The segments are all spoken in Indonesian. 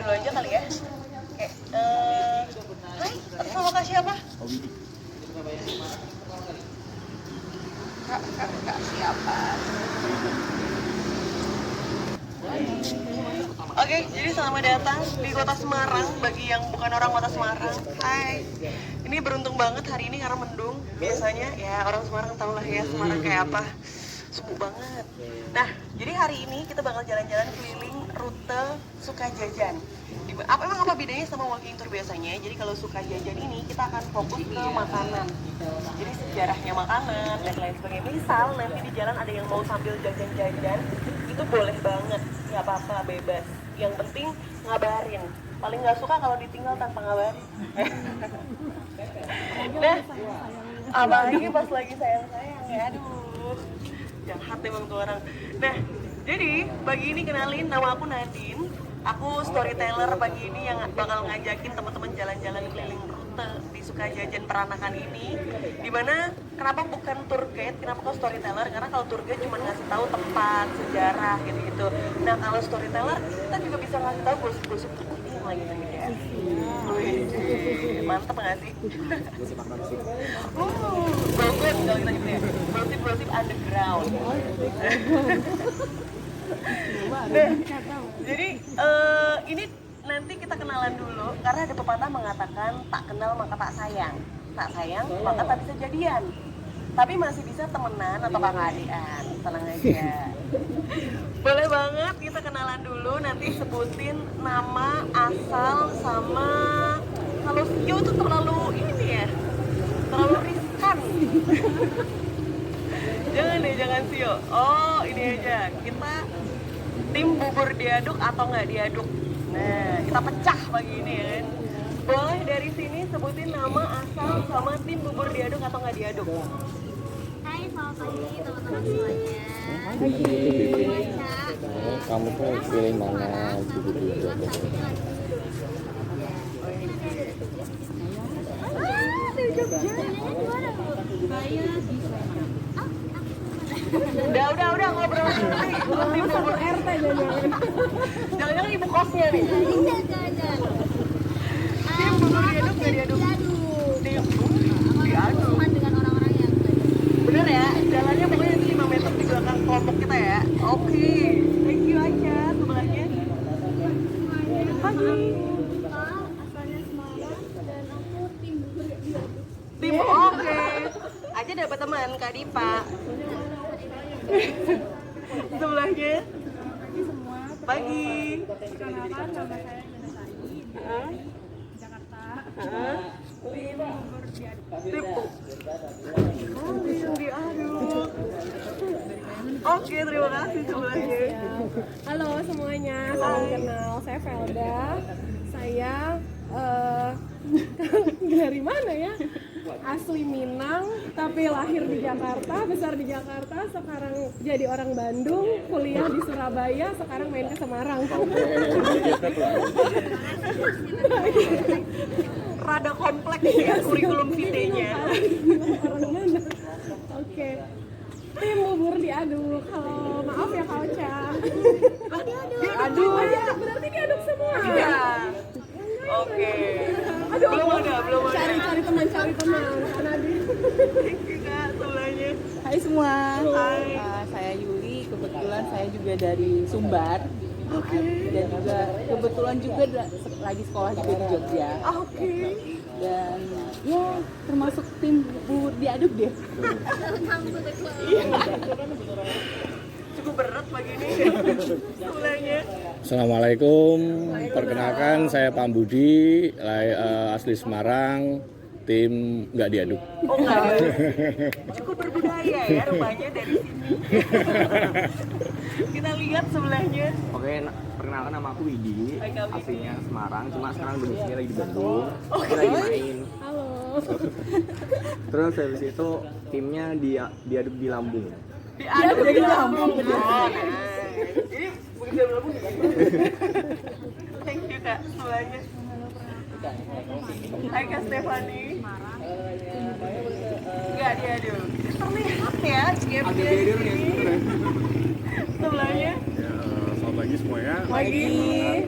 dulu aja kali ya. Oke, hai, atas nama Kak siapa? Kak siapa? Oke, jadi selamat datang di Kota Semarang bagi yang bukan orang Kota Semarang. Hai, ini beruntung banget hari ini karena mendung. Biasanya ya orang Semarang tau lah ya Semarang kayak apa, subuh banget. Nah, jadi hari ini kita bakal jalan-jalan keliling rute Sukajajan. Apa bedanya sama walking tour biasanya? Jadi kalau Sukajajan ini kita akan fokus ke makanan. Jadi sejarahnya makanan dan lain sebagainya. Misal nanti di jalan ada yang mau sambil jajan-jajan, itu boleh banget, nggak apa-apa, bebas. Yang penting ngabarin. Paling nggak suka kalau ditinggal tanpa ngabarin. Nah, apalagi pas lagi sayang-sayang ya, aduh, jahat emang tuh orang. Nah, jadi pagi ini kenalin, nama aku Nadine. Aku storyteller pagi ini yang bakal ngajakin teman-teman jalan-jalan keliling rute di Sukajajan Peranakan ini. Dimana kenapa bukan tour guide, kenapa kok storyteller? Karena kalau tour guide cuma ngasih tahu tempat, sejarah gitu-gitu. Nah kalau storyteller kita juga bisa ngasih tahu gosip-gosip terpenting lagi gitu ya. Wih, mantep nggak sih? Bagus kalau kita gitu ya. Gosip-gosip underground. Nah, jadi ini nanti kita kenalan dulu karena ada pepatah mengatakan tak kenal maka tak sayang, tak sayang maka tak bisa jadian, tapi masih bisa temenan atau kakak adian. Tenang aja. Boleh banget kita kenalan dulu, nanti sebutin nama, asal, sama kalau Sio itu terlalu ini ya, terlalu riskan. Jangan deh, jangan Sio. Oh ini aja, kita tim bubur diaduk atau nggak diaduk. Nah, kita pecah pagi ini ya kan. Boleh dari sini sebutin nama, asal, sama tim bubur diaduk atau nggak diaduk. Hai, selamat pagi teman-teman semuanya. Kamu tuh pilih mana gitu. Dari Jogja. Saya di Sleman. Udah ngobrol nanti. Tim bubur RT jangan-jangan ibu kosnya nih. Jangan. Tim bubur diaduk nggak diaduk? Diaduk. Teman dengan orang-orang yang Bener ya, jalannya pokoknya 5 meter di belakang kelompok kita ya. Oke, thank you aja sebelahnya. Pagi. asalnya Semarang dan aku tim bubur diaduk. Tim oke. Aja dapat teman Kak Dipa. Sebelahnya. Pagi semua. Pagi. Perkenalkan nama saya Nana Sari dari Jakarta. Tim bubur diaduk. Tim. Oh, yang diaduk. Oke, terima kasih sebelahnya. Halo semuanya, salam kenal. Saya Felda. Saya dari mana ya? Asli Minang, tapi lahir di Jakarta, besar di Jakarta. Sekarang jadi orang Bandung, kuliah di Surabaya. Sekarang main ke Semarang. Rada kompleks ya kurikulum vitae-nya. Orang mana? Oke. Tim bubur diaduk. Halo, maaf ya Kak Ocha. Aduh. Berarti diaduk semua. Iya. Oke. Aduh, Belum ada. Cari teman. Nadine. Thank you Kak sebelahnya. Hai semua, Hai. Saya Yuli, kebetulan saya juga dari Sumbar. Dan juga kebetulan juga lagi sekolah juga di Jogja. Oke. Dan ya termasuk tim bubur diaduk deh. Cukup berat pagi ini sebelahnya. Assalamualaikum, perkenalkan saya Pak Budi, asli Semarang, tim nggak diaduk. Oh enggak ada. Cukup berbudaya ya rupanya dari sini. Kita lihat sebelahnya. Oke, perkenalkan nama aku Widi, aslinya Semarang, cuma sekarang domisilinya lagi di Bandung. Kita lagi main. Halo. Terus habis itu timnya diaduk di Lambung. Diaduk di lambung. Oh, nice. Ini begitu lambung. Thank you Kak sebelahnya. Hai Kak Stefani. Enggak diaduk. Terlihat ya gap-nya di sini. Sebelahnya. Selamat pagi semuanya. Pagi.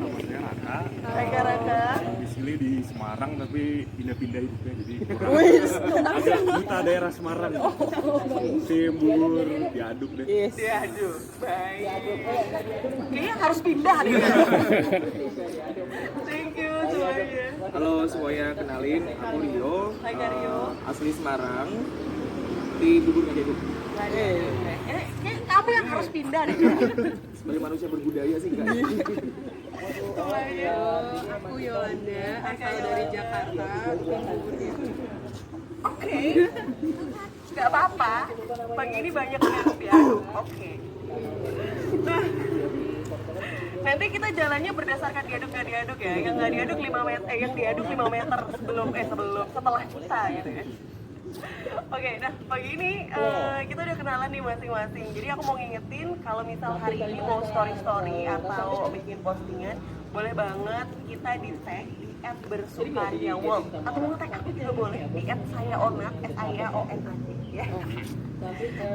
Nama saya Raka. Raka. Hai Kak Raka. Domisili di Semarang tapi pindah-pindah hidupnya jadi kurang agak buta daerah Semarang. Simbur, diaduk deh. Diaduk, baik. Kayaknya harus pindah nih. Thank you semuanya. Halo semuanya, kenalin aku Rio. Hai Kak Rio. Asli Semarang. Di Bubur nggak diaduk. Kayak kamu yang harus pindah deh. Sebagai manusia berbudaya sih enggak. Semuanya. Aku Yolanda, asal dari Jakarta. Oke. Gak apa-apa. Pagi ini banyak yang diaduk. Oke. Nah, nanti kita jalannya berdasarkan diaduk nggak diaduk ya. Yang nggak diaduk 5 meter, yang diaduk 5 meter sebelum setelah kita gitu ya. Oke, nah pagi ini kita udah kenalan nih masing-masing. Jadi aku mau ngingetin kalau misal hari ini mau story-story atau bikin postingan, boleh banget kita di tag di @bersukaryawol atau mau tag aku juga boleh di @sayaonat SAYAONAT ya.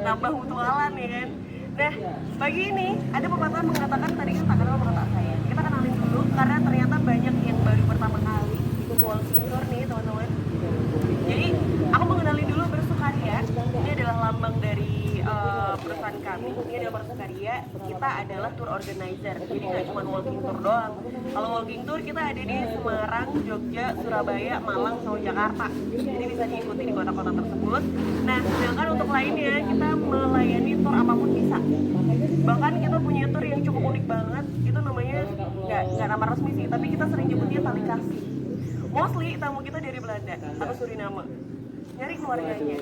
Nambah mutualan ya kan. Nah, pagi ini ada pepatah mengatakan tadi kan tak kenal maka tak sayang. Kita kenalin dulu karena ternyata banyak yang baru pertama kali ikut walking tour nih teman-teman. Jadi aku mengenali dulu Bersukaria. Ini adalah lambang dari perusahaan kami. Ini adalah Bersukaria. Kita adalah tour organizer. Jadi nggak cuma walking tour doang. Kalau walking tour kita ada di Semarang, Jogja, Surabaya, Malang, sama Jakarta. Jadi bisa diikuti di kota-kota tersebut. Nah, sedangkan untuk lainnya kita melayani tour apapun bisa. Bahkan kita punya tour yang cukup unik banget. Itu namanya nggak nama resmi sih, tapi kita sering nyebutnya tali kasih. Mostly tamu kita dari Belanda atau Suriname. Nyari keluarganya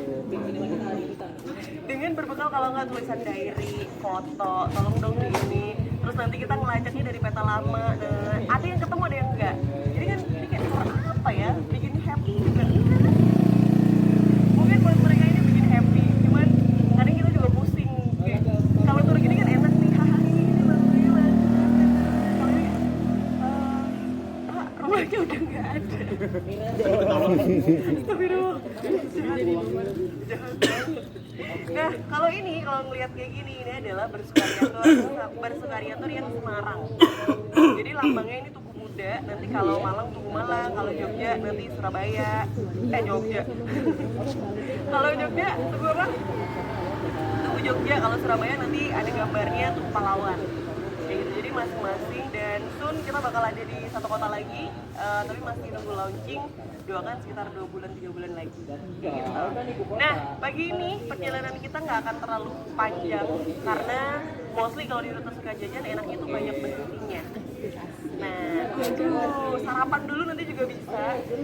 dengan berbekal kalau nggak tulisan diary, foto, tolong dong di ini. Terus nanti kita ngelacaknya dari peta lama. Ada yang ketemu, ada yang enggak. Jadi kan ini kayak apa ya, bikin happy juga. Mungkin buat mereka ini bikin happy, cuman kadang kita juga pusing. Kalau tur gini kan enak nih, hahaha ini alhamdulillah. Rumahnya udah nggak ada. Nah, kalau ngelihat kayak gini, ini adalah Bersukaria Tour yang Semarang. Jadi lambangnya ini Tugu Muda. Nanti kalau Malang Tugu Malang, kalau Jogja nanti Surabaya. Jogja. Kalau Jogja Tugu apa? Tugu Jogja. Kalau Surabaya nanti ada gambarnya Tugu Pahlawan. Kayak gitu. Jadi masing-masing, dan soon kita bakal ada di satu kota lagi, tapi masih nunggu launching. Doakan sekitar 2 bulan 3 bulan lagi gitu. Nah, pagi ini perjalanan kita nggak akan terlalu panjang karena mostly kalau di rute Sukajajan enaknya tuh banyak berhentinya. Nah, sarapan dulu nanti juga bisa.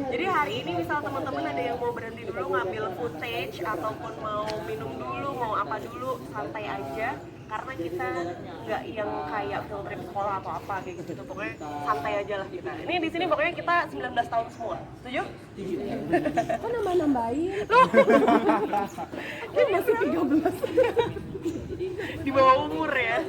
Jadi hari ini misal teman-teman ada yang mau berhenti dulu ngambil footage ataupun mau minum dulu, mau apa dulu, santai aja. Karena kita nggak yang kayak field trip sekolah atau apa kayak gitu, pokoknya santai aja lah kita. Ini di sini pokoknya kita 19 tahun semua, setuju? Kok nambah-nambahin? Ini masih 13. Di bawah umur ya.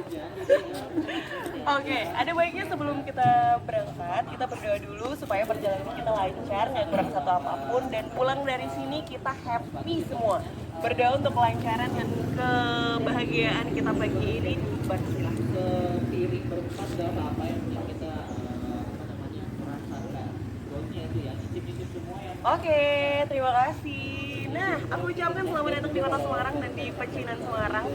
Oke, ada baiknya sebelum kita berangkat, kita berdoa dulu supaya perjalanan kita lancar, nggak kurang satu apapun, dan pulang dari sini kita happy semua. Berdoa untuk kelancaran dan kebahagiaan kita pagi ini. Bismillah. Piring berempat gak apa-apa yang kita merasakan. Pokoknya itu ya, cicip-cicip semua yang Oke, terima kasih. Nah, aku ucapkan selamat datang di kota Semarang dan di Pecinan Semarang.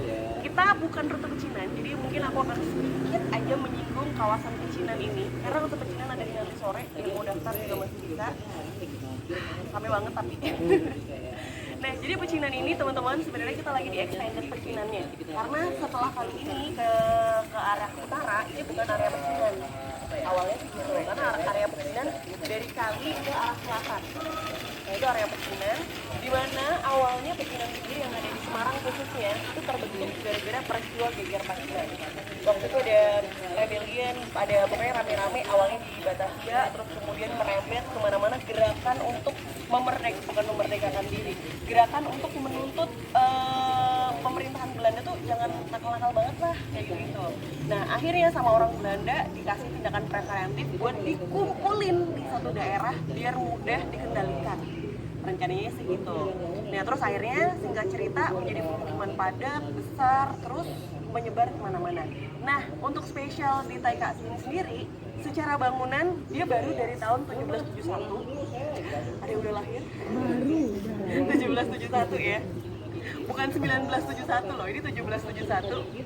Kita bukan rute Pecinan, jadi mungkin aku akan sedikit aja menyinggung kawasan Pecinan ini. Karena rute Pecinan ada di nanti sore, yang mau daftar juga masih bisa. Sampai banget tapi. Nah, jadi Pecinan ini teman-teman sebenarnya kita lagi di extended Pecinannya. Karena setelah kali ini ke arah utara, ini bukan area Pecinan. Awalnya gitu, karena area Pecinan dari kali ke arah selatan. Nah, itu area Pecinan, di mana awalnya Pecinan sendiri yang ada di Semarang khususnya itu terbentuk gara-gara peristiwa geger Pacinan. Waktu itu ada rebellion, ada pokoknya rame-rame awalnya di Batavia, terus kemudian merembet kemana-mana gerakan untuk bukan memerdekakan diri, gerakan untuk menuntut pemerintahan Belanda tuh jangan nakal-nakal banget lah kayak gitu. Nah, akhirnya sama orang Belanda dikasih tindakan preventif buat dikumpulin di satu daerah biar mudah dikendalikan. Rencananya sih gitu. Nah, terus akhirnya singkat cerita menjadi pemukiman padat besar, terus menyebar kemana-mana. Nah, untuk spesial di TKC ini sendiri, secara bangunan dia baru dari tahun 1771. Ada yang udah lahir? Baru. 1771 ya. Bukan 1971 loh, ini 1771.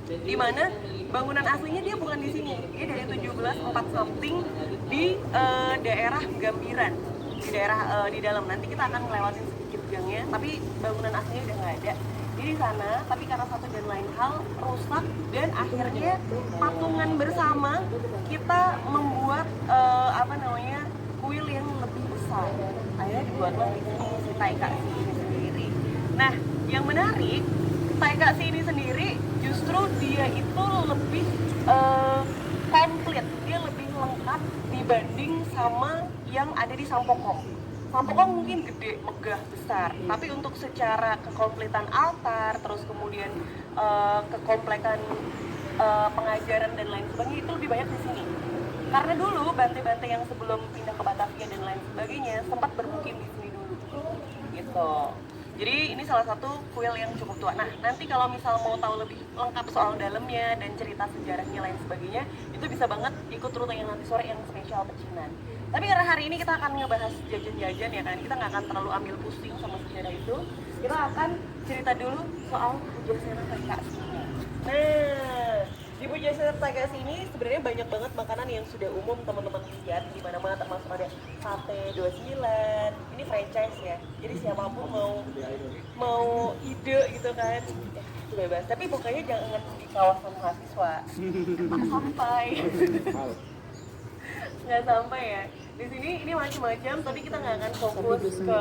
Di mana bangunan aslinya dia bukan di sini. Dia dari 1704 something di daerah Gambiran. Di daerah di dalam. Nanti kita akan ngelewatin sedikit gangnya, tapi bangunan aslinya udah nggak ada. Jadi di sana, tapi karena satu dan lain hal rusak dan akhirnya patungan bersama kita membuat kuil yang lebih besar. Akhirnya dibuatlah di sini si TKC ini sendiri. Nah, yang menarik TKC ini sendiri justru dia itu lebih komplit, dia lebih lengkap dibanding sama yang ada di Sampokong. Sampokong mungkin gede, megah, besar, tapi untuk secara kekompletan altar, terus kemudian kekomplekan pengajaran dan lain sebagainya itu lebih banyak di sini. Karena dulu bante-bante yang sebelum pindah ke Batavia dan lain sebagainya sempat bermukim di sini dulu, gitu. Jadi ini salah satu kuil yang cukup tua. Nah, nanti kalau misal mau tahu lebih lengkap soal dalamnya dan cerita sejarahnya lain sebagainya, itu bisa banget ikut rute yang nanti sore yang spesial pecinan. Tapi karena hari ini kita akan ngebahas jajan-jajan ya kan, kita nggak akan terlalu ambil pusing sama sejarah itu. Kita akan cerita dulu soal Pujasera TKC. Nah, di Pujasera TKC ini sebenarnya banyak banget makanan yang sudah umum teman-teman lihat di mana-mana, termasuk ada sate 29. Ini franchise ya. Jadi siapapun mau ide gitu kan, itu bebas. Tapi bukannya jangan di kawasan mahasiswa. Nggak sampai ya. Di sini ini macam-macam, tapi kita nggak akan fokus ke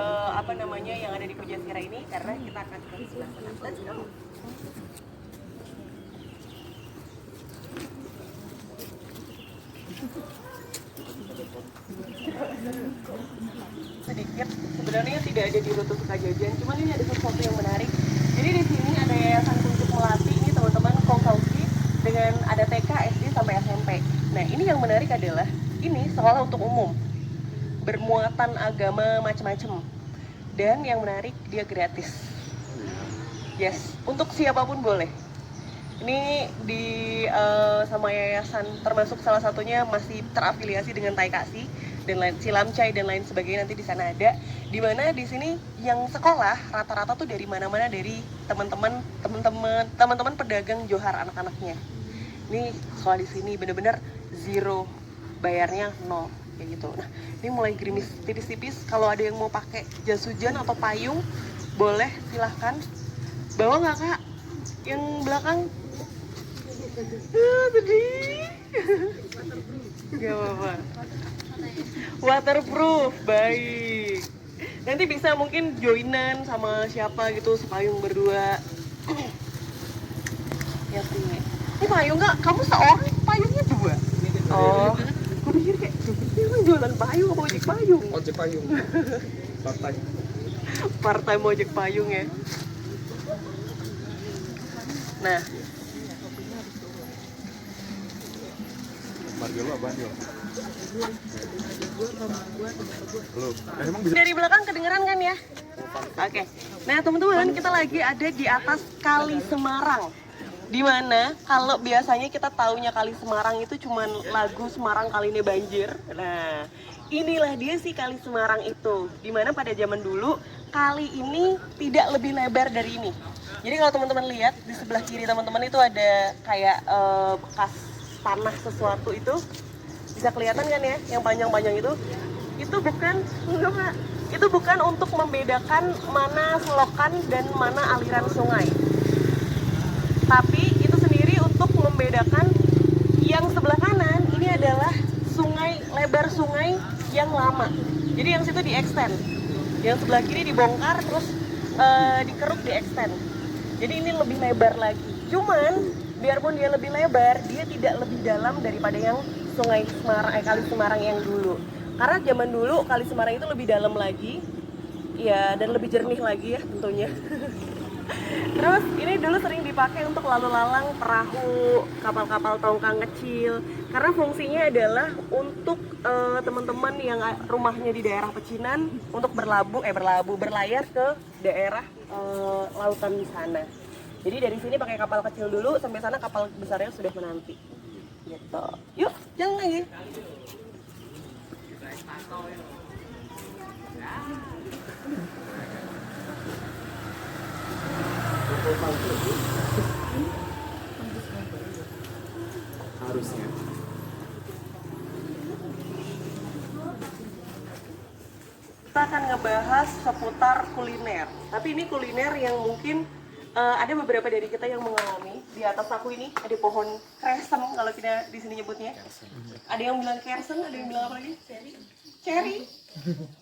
yang ada di Pujasera ini karena kita akan ke sebelah sana. Let's go. Sedikit sebenarnya tidak ada di rute Sukajajan, cuman ini ada sesuatu yang menarik. Jadi di sini ada Yayasan Kuncup Melati ini teman-teman, Kongkausi, dengan ada TK, SD sampai SMP. Nah, ini yang menarik adalah ini sekolah untuk umum, bermuatan agama macam-macam, dan yang menarik dia gratis. Yes, untuk siapapun boleh. Ini di sama yayasan, termasuk salah satunya masih terafiliasi dengan TKC dan lain, Silamcai dan lain sebagainya, nanti di sana ada. Dimana di sini yang sekolah rata-rata tuh dari mana-mana, dari teman-teman pedagang Johar anak-anaknya. Ini sekolah di sini bener-bener zero, bayarnya 0 kayak gitu. Nah, ini mulai gerimis tipis-tipis. Kalau ada yang mau pakai jas hujan atau payung, boleh silahkan. Bawa nggak kak? Yang belakang? Sedih. Gak apa-apa. Waterproof, baik. Nanti bisa mungkin joinan sama siapa gitu, sepayung berdua. Ya sih. Ini payung nggak? Kamu seorang payungnya 2? Oh, gue pikir kayak ini emang jualan payung apa ojek payung? Ojek payung. Partai ojek payung ya. Nah, Margelo apaan yo? Halo, emang bisa dari belakang kedengeran kan ya? Oke. Nah teman-teman, kita lagi ada di atas Kali Semarang. Dimana kalau biasanya kita taunya Kali Semarang itu cuman lagu Semarang kali ini banjir. Nah, inilah dia sih Kali Semarang itu. Dimana pada zaman dulu kali ini tidak lebih lebar dari ini. Jadi kalau teman-teman lihat di sebelah kiri teman-teman itu ada kayak bekas tanah sesuatu itu, bisa kelihatan kan ya, yang panjang-panjang itu bukan untuk membedakan mana selokan dan mana aliran sungai, tapi itu sendiri untuk membedakan yang sebelah kanan ini adalah sungai, lebar sungai yang lama, jadi yang situ di extend, yang sebelah kiri dibongkar terus dikeruk di extend, jadi ini lebih lebar lagi. Cuman biarpun dia lebih lebar, dia tidak lebih dalam daripada yang Sungai Semarang, Kali Semarang yang dulu. Karena zaman dulu Kali Semarang itu lebih dalam lagi, ya, dan lebih jernih lagi ya tentunya. Terus ini dulu sering dipakai untuk lalu lalang perahu, kapal-kapal tongkang kecil. Karena fungsinya adalah untuk teman-teman yang rumahnya di daerah pecinan untuk berlayar ke daerah lautan di sana. Jadi dari sini pakai kapal kecil dulu, sampai sana kapal besarnya sudah menanti. Gitu. Yuk, jalan lagi. Harusnya. Kita akan ngebahas seputar kuliner. Tapi ini kuliner yang mungkin ada beberapa dari kita yang mengalami. Di atas aku ini ada pohon kresem kalau kita di sini nyebutnya. Ada yang bilang kersen, ada yang bilang apa lagi? Cherry.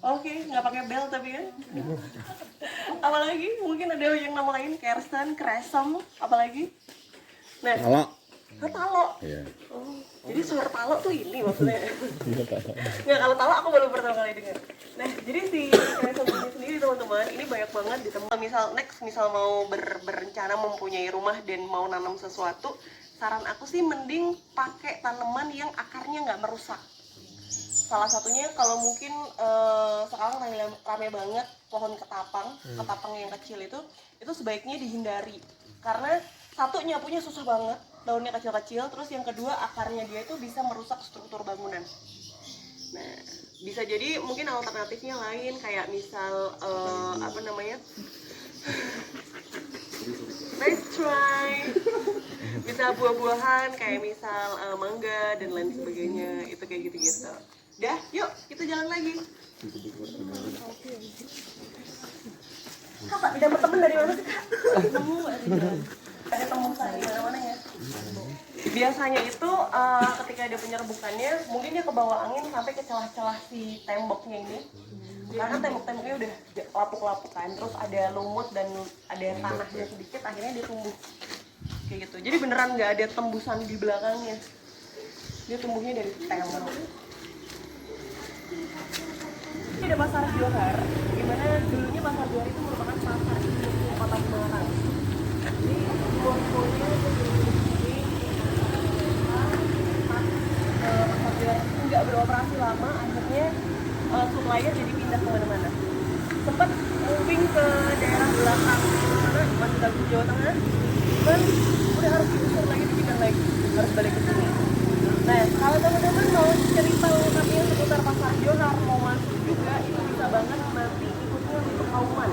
Oke, nggak pakai bel tapi kan. Apalagi mungkin ada yang nama lain kersen, kresem, apalagi. Nah, Kalau talo. ya. Oh, jadi suara talo tuh ini maksudnya. Nggak, kalau talo aku baru pertama kali dengar. Nah, jadi si kresem ini sendiri teman-teman, ini banyak banget ditemukan. Misal mau berencana mempunyai rumah dan mau nanam sesuatu, saran aku sih mending pakai tanaman yang akarnya nggak merusak. Salah satunya kalau mungkin sekarang rame banget pohon ketapang yang kecil itu sebaiknya dihindari. Karena satu nyapunya susah banget, daunnya kecil-kecil, terus yang kedua akarnya dia itu bisa merusak struktur bangunan. Nah, bisa jadi mungkin alternatifnya lain kayak misal apa namanya? Nice try. Bisa buah-buahan kayak misal mangga dan lain sebagainya, itu kayak gitu-gitu. Dah, yuk kita jalan lagi. Kak, dapat temen dari mana sih, Kak? Ada tembusan di mana-mana ya. Biasanya itu ketika ada penyerbukannya, mungkin dia kebawa angin sampai ke celah-celah si temboknya ini. Karena tembok-temboknya udah lapuk-lapuk kan, terus ada lumut dan ada tanahnya sedikit, akhirnya dia tumbuh kayak gitu. Jadi beneran nggak ada tembusan di belakangnya, dia tumbuhnya dari tembok. Ini ada pasar Johar, dimana dulunya pasar Johar itu merupakan pasar induk kota Semarang. Jadi buah-buahnya itu di pasar Johar itu nggak beroperasi lama, akhirnya supplier jadi pindah kemana-mana. Sempat moving ke daerah belakang sana, masih dalam Jawa Tengah, dan udah harus diusir lagi, dipindah lagi, harus balik ke sini. Nah, kalau teman-teman mau cerita lengkapnya seputar pasar Johar, mau masuk juga, itu bisa banget nanti ikutnya untuk kauman.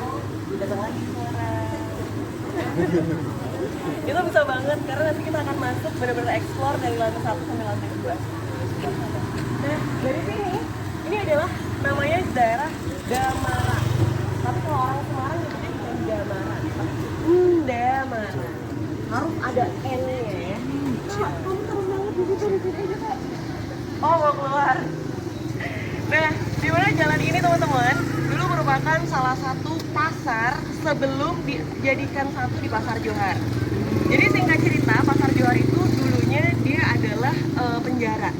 Datang lagi suara. Itu bisa banget, karena nanti kita akan masuk benar-benar explore dari lantai 1 sampai lantai 2. Nah, dari sini, ini adalah namanya daerah Damaran. Tapi kalau orang Semarang nyebutnya bukan Damaran, tapi Damaran. Harus ada N-nya ya. Kak, kamu serem banget di situ, di sini aja Kak. Oh, mau keluar. Nah, di mana jalan ini teman-teman, dulu merupakan salah satu pasar sebelum dijadikan satu di pasar Johar. Jadi singkat cerita, pasar Johar itu dulunya dia adalah penjara,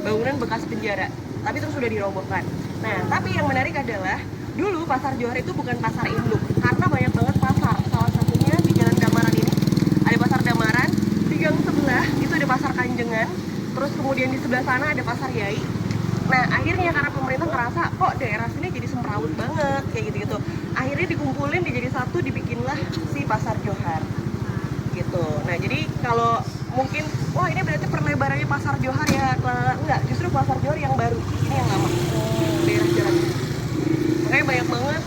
bangunan bekas penjara, tapi terus sudah dirobohkan. Nah, tapi yang menarik adalah dulu pasar Johar itu bukan pasar induk, karena banyak banget pasar. Salah satunya di Jalan Damaran ini ada pasar Damaran, di gang sebelah itu ada pasar Kanjengan, terus kemudian di sebelah sana ada pasar Yai. Nah, akhirnya karena pemerintah ngerasa kok daerah sini jadi semrawut banget kayak gitu-gitu, akhirnya dikumpulin dijadi satu, dibikinlah si pasar Johar gitu. Nah, jadi kalau mungkin wah ini berarti perlebarannya pasar Johar ya, enggak, justru pasar Johar yang baru, ini yang lama, daerah jalan. Makanya banyak banget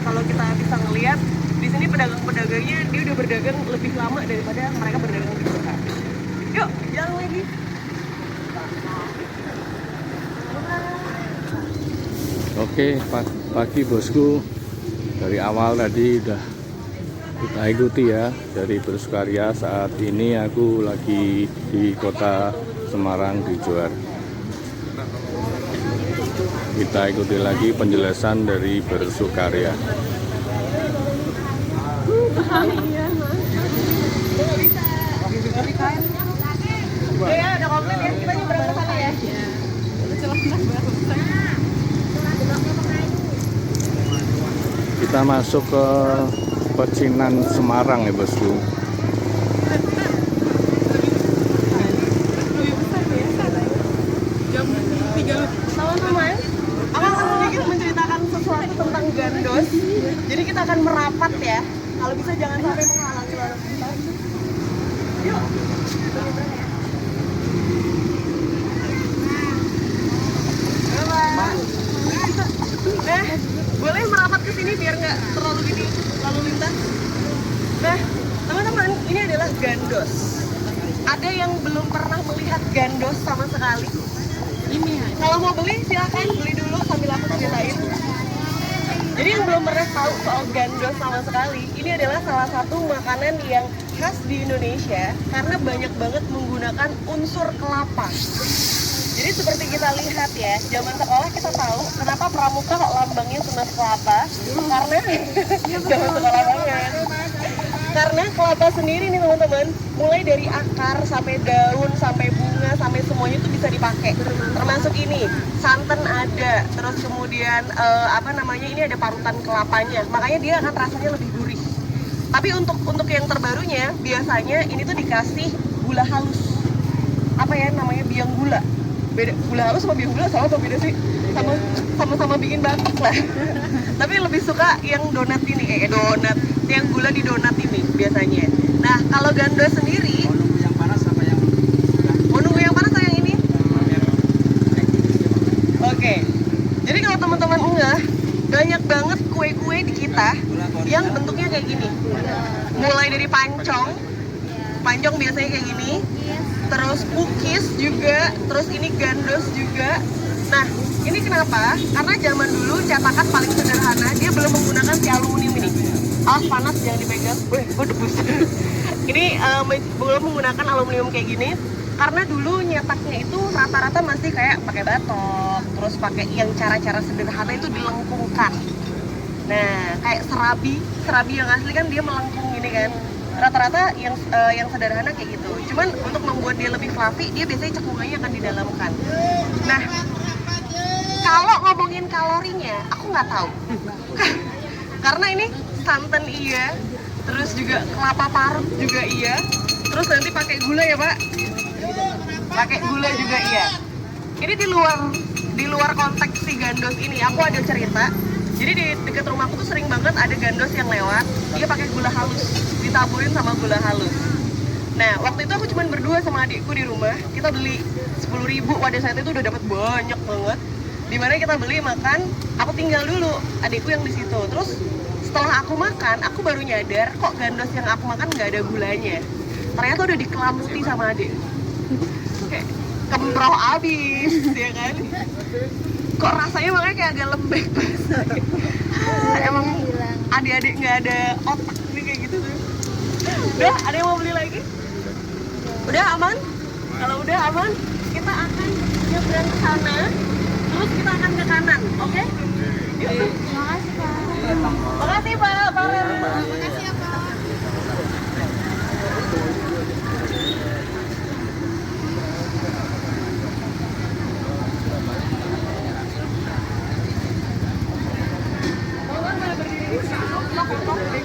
kalau kita bisa ngelihat di sini pedagang-pedagangnya dia udah berdagang lebih lama daripada mereka berdagang di Johar. Yuk, jalan lagi. Oke, pagi bosku. Dari awal tadi udah kita ikuti ya, dari bersukaria. Saat ini aku lagi di kota Semarang di Johar. Kita ikuti lagi penjelasan dari bersukaria. Ya, ada komplit ya, kita nyebrang ke sana ya. Kita masuk ke Pecinan Semarang ya bosku. Teman-teman, aku akan sedikit menceritakan sesuatu tentang gandos. Jadi kita akan merapat ya. Kalau bisa jangan sampai menghalangi lalu lintas. Yuk. Nah, boleh merapat ke sini biar nggak terlalu gini lalu lintas. Nah, teman-teman, ini adalah gandos. Ada yang belum pernah melihat gandos sama sekali? Ini ya. Kalau mau beli silakan beli dulu sambil aku ceritain. Jadi yang belum pernah tahu soal gandos sama sekali, ini adalah salah satu makanan yang khas di Indonesia karena banyak banget menggunakan unsur kelapa. Jadi seperti kita lihat ya, zaman sekolah kita tahu kenapa pramuka kok lambangnya tunas kelapa, karena zaman sekolah banget. Karena kelapa sendiri nih teman-teman, mulai dari akar sampai daun sampai bunga sampai semuanya itu bisa dipakai. Termasuk ini santan ada, terus kemudian ini ada parutan kelapanya, makanya dia akan rasanya lebih gurih. Tapi untuk yang terbarunya biasanya ini tuh dikasih gula halus, biang gula. Beda, gula halus sama biang gula sama atau beda sih? Sama-sama bikin batuk lah. Tapi lebih suka yang donat ini, donat yang gula di donat ini biasanya. Nah, kalau gandos sendiri Mau nunggu yang panas apa yang mau nunggu yang panas atau yang ini? Oke. Jadi kalau teman-teman banyak banget kue-kue di kita yang bentuknya kayak gini. Mulai dari pancong biasanya kayak gini. Terus cookies juga, terus ini gandos juga. Nah, ini kenapa? Karena zaman dulu cetakan paling sederhana, dia belum menggunakan si aluminium ini. Awas panas, jangan dipegang. Wih, gue debus. Ini belum menggunakan aluminium kayak gini, karena dulu nyetaknya itu rata-rata masih kayak pakai batok, terus pakai yang cara-cara sederhana itu dilengkungkan. Nah, kayak serabi yang asli kan dia melengkung gini kan. Rata-rata yang sederhana kayak gitu. Cuman untuk membuat dia lebih fluffy, dia biasanya cekungannya akan didalamkan. Nah, kalau ngomongin kalorinya, aku nggak tahu. Karena ini santan iya, terus juga kelapa parut juga iya, terus nanti pakai gula ya Pak? Pakai gula juga iya. Ini di luar konteks si gandos ini, aku ada cerita. Jadi di dekat rumahku tuh sering banget ada gandos yang lewat, dia pakai gula halus, ditaburin sama gula halus. Nah, waktu itu aku cuma berdua sama adikku di rumah, kita beli 10.000, pada saat itu udah dapat banyak banget. Dimana kita beli makan, aku tinggal dulu, adikku yang di situ. Terus setelah aku makan, aku baru nyadar kok gandos yang aku makan nggak ada gulanya. Ternyata udah dikelamuti sama adik. Kayak kemproh abis, ya kan? Kok rasanya makanya kayak agak lembek basah. Emang adik-adik nggak ada otak nih kayak gitu tuh. Udah, ada yang mau beli lagi? Udah aman? Kalau udah aman, kita akan nyebrang ke sana. Terus kita akan ke kanan, oke? Yuk. Makasih Pak. Makasih Pak. Makasih ya Pak.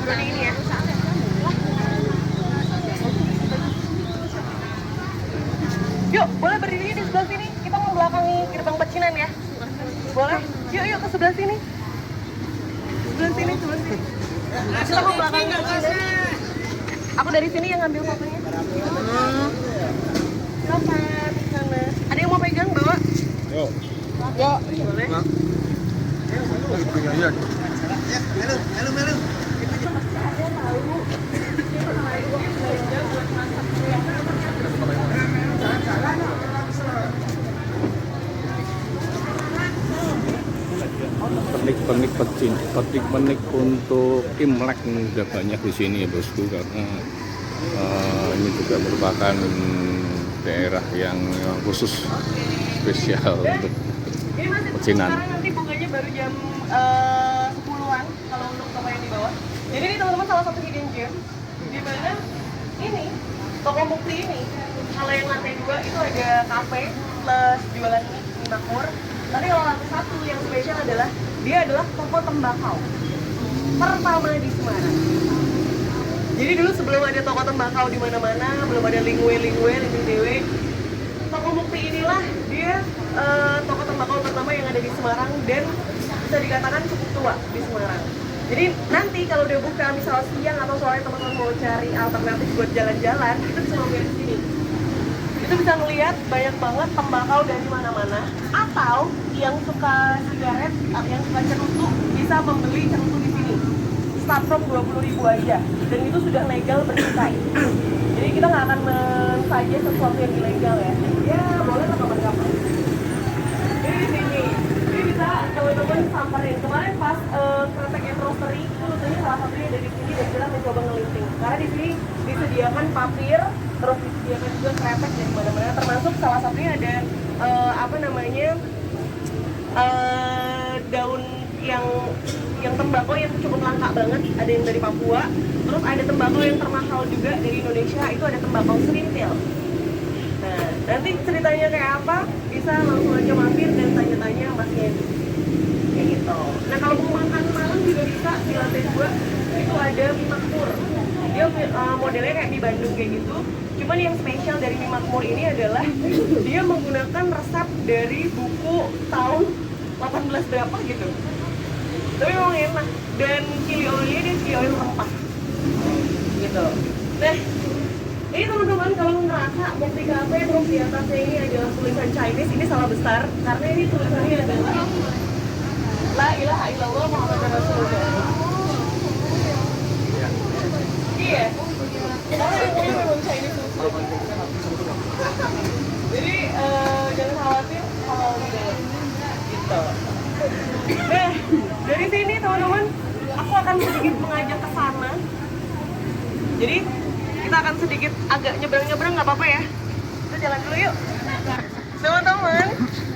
Ini ya. Yuk, boleh berdiri di sebelah sini. Kita mau belakangi gerbang pecinan ya. Boleh? Yuk ke sebelah sini. Sebelah sini. Kita mau belakangi. Aku dari sini yang ngambil fotonya. Silakan di sana. Ada yang mau pegang bawa? Yuk. Boleh. Halo. Pernik-pernik untuk Imlek udah banyak di sini ya bosku, karena ini juga merupakan daerah yang khusus spesial untuk pecinan. Sekarang nanti bukanya baru jam 10-an kalau untuk toko yang di bawah. Jadi ini teman-teman salah satu hidden gem di mana ini toko Mukti ini. Kalau yang lantai 2 itu ada kafe plus jualan mie makmur. Tapi kalau lantai 1 yang spesial adalah dia adalah toko tembakau pertama di Semarang. Jadi dulu sebelum ada toko tembakau di mana-mana, belum ada lingwe, toko Mukti inilah dia toko tembakau pertama yang ada di Semarang dan bisa dikatakan cukup tua di Semarang. Jadi nanti kalau udah buka, misal siang atau sore teman-teman mau cari alternatif buat jalan-jalan, itu bisa mampir di sini. Itu bisa ngelihat banyak banget tembakau dari mana-mana. Atau yang suka sigaret, yang suka cerutu bisa membeli cerutu di sini. Start from 20.000 aja, dan itu sudah legal bercukai. Jadi kita nggak akan men-suggest sesuatu yang ilegal ya. Ya boleh lah kapan-kapan. Jadi di sini, ini bisa teman-teman samperin. Kemarin pas Kretek Anniversary itu rutenya salah satunya dari sini dan kita mencoba ngelinting. Karena di sini disediakan papir, terus disediakan juga kretek dari mana-mana. Termasuk salah satunya ada daun yang tembakau yang cukup langka banget, ada yang dari Papua, terus ada tembakau yang termahal juga dari Indonesia, itu ada tembakau serintil. Nah, nanti ceritanya kayak apa, bisa langsung aja mampir dan tanya-tanya Mas Yedi. Kayak gitu. Nah, kalau mau makan malam juga bisa di lantai 2, itu ada mie makmur. Dia modelnya kayak di Bandung kayak gitu. Cuman yang spesial dari mie makmur ini adalah dia menggunakan resep dari buku tahun 18 berapa gitu. Tapi memang enak, dan chili oilnya dia chili oil rempah gitu. Nah, ini teman-teman kalau ngerasa bukti kafe terus di atasnya ini adalah tulisan Chinese, ini salah besar karena ini tulisannya adalah La ilaha illallah Muhammadur Rasulullah. Iya, karena ini memang Chinese. Jadi jangan khawatir kalau tidak gitu. Nah, dari sini teman-teman, aku akan sedikit mengajak ke sana. Jadi kita akan sedikit agak nyebrang-nyebrang, nggak apa-apa ya? Kita jalan dulu yuk. Teman-teman,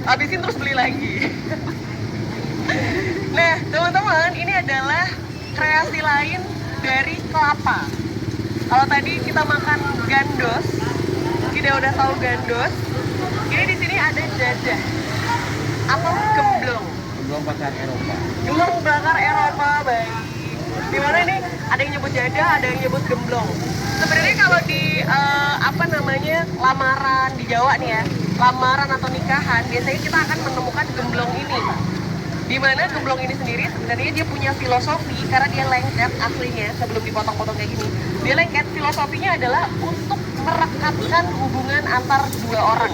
habisin terus beli lagi. Nah, teman-teman, ini adalah kreasi lain dari kelapa. Kalau tadi kita makan gandos, kita udah tahu gandos. Ini di sini ada jadah atau gemblong. Gemblong bakar Eropa. Gemblong bakar Eropa, baik. Dimana ini ada yang nyebut jadah, ada yang nyebut gemblong. Sebenarnya kalau di lamaran di Jawa nih ya, lamaran atau nikahan, biasanya kita akan menemukan gemblong ini. Dimana gemblong ini sendiri sebenarnya dia punya filosofi, karena dia lengket aslinya sebelum dipotong-potong kayak gini. Dia lengket, filosofinya adalah untuk merekatkan hubungan antar dua orang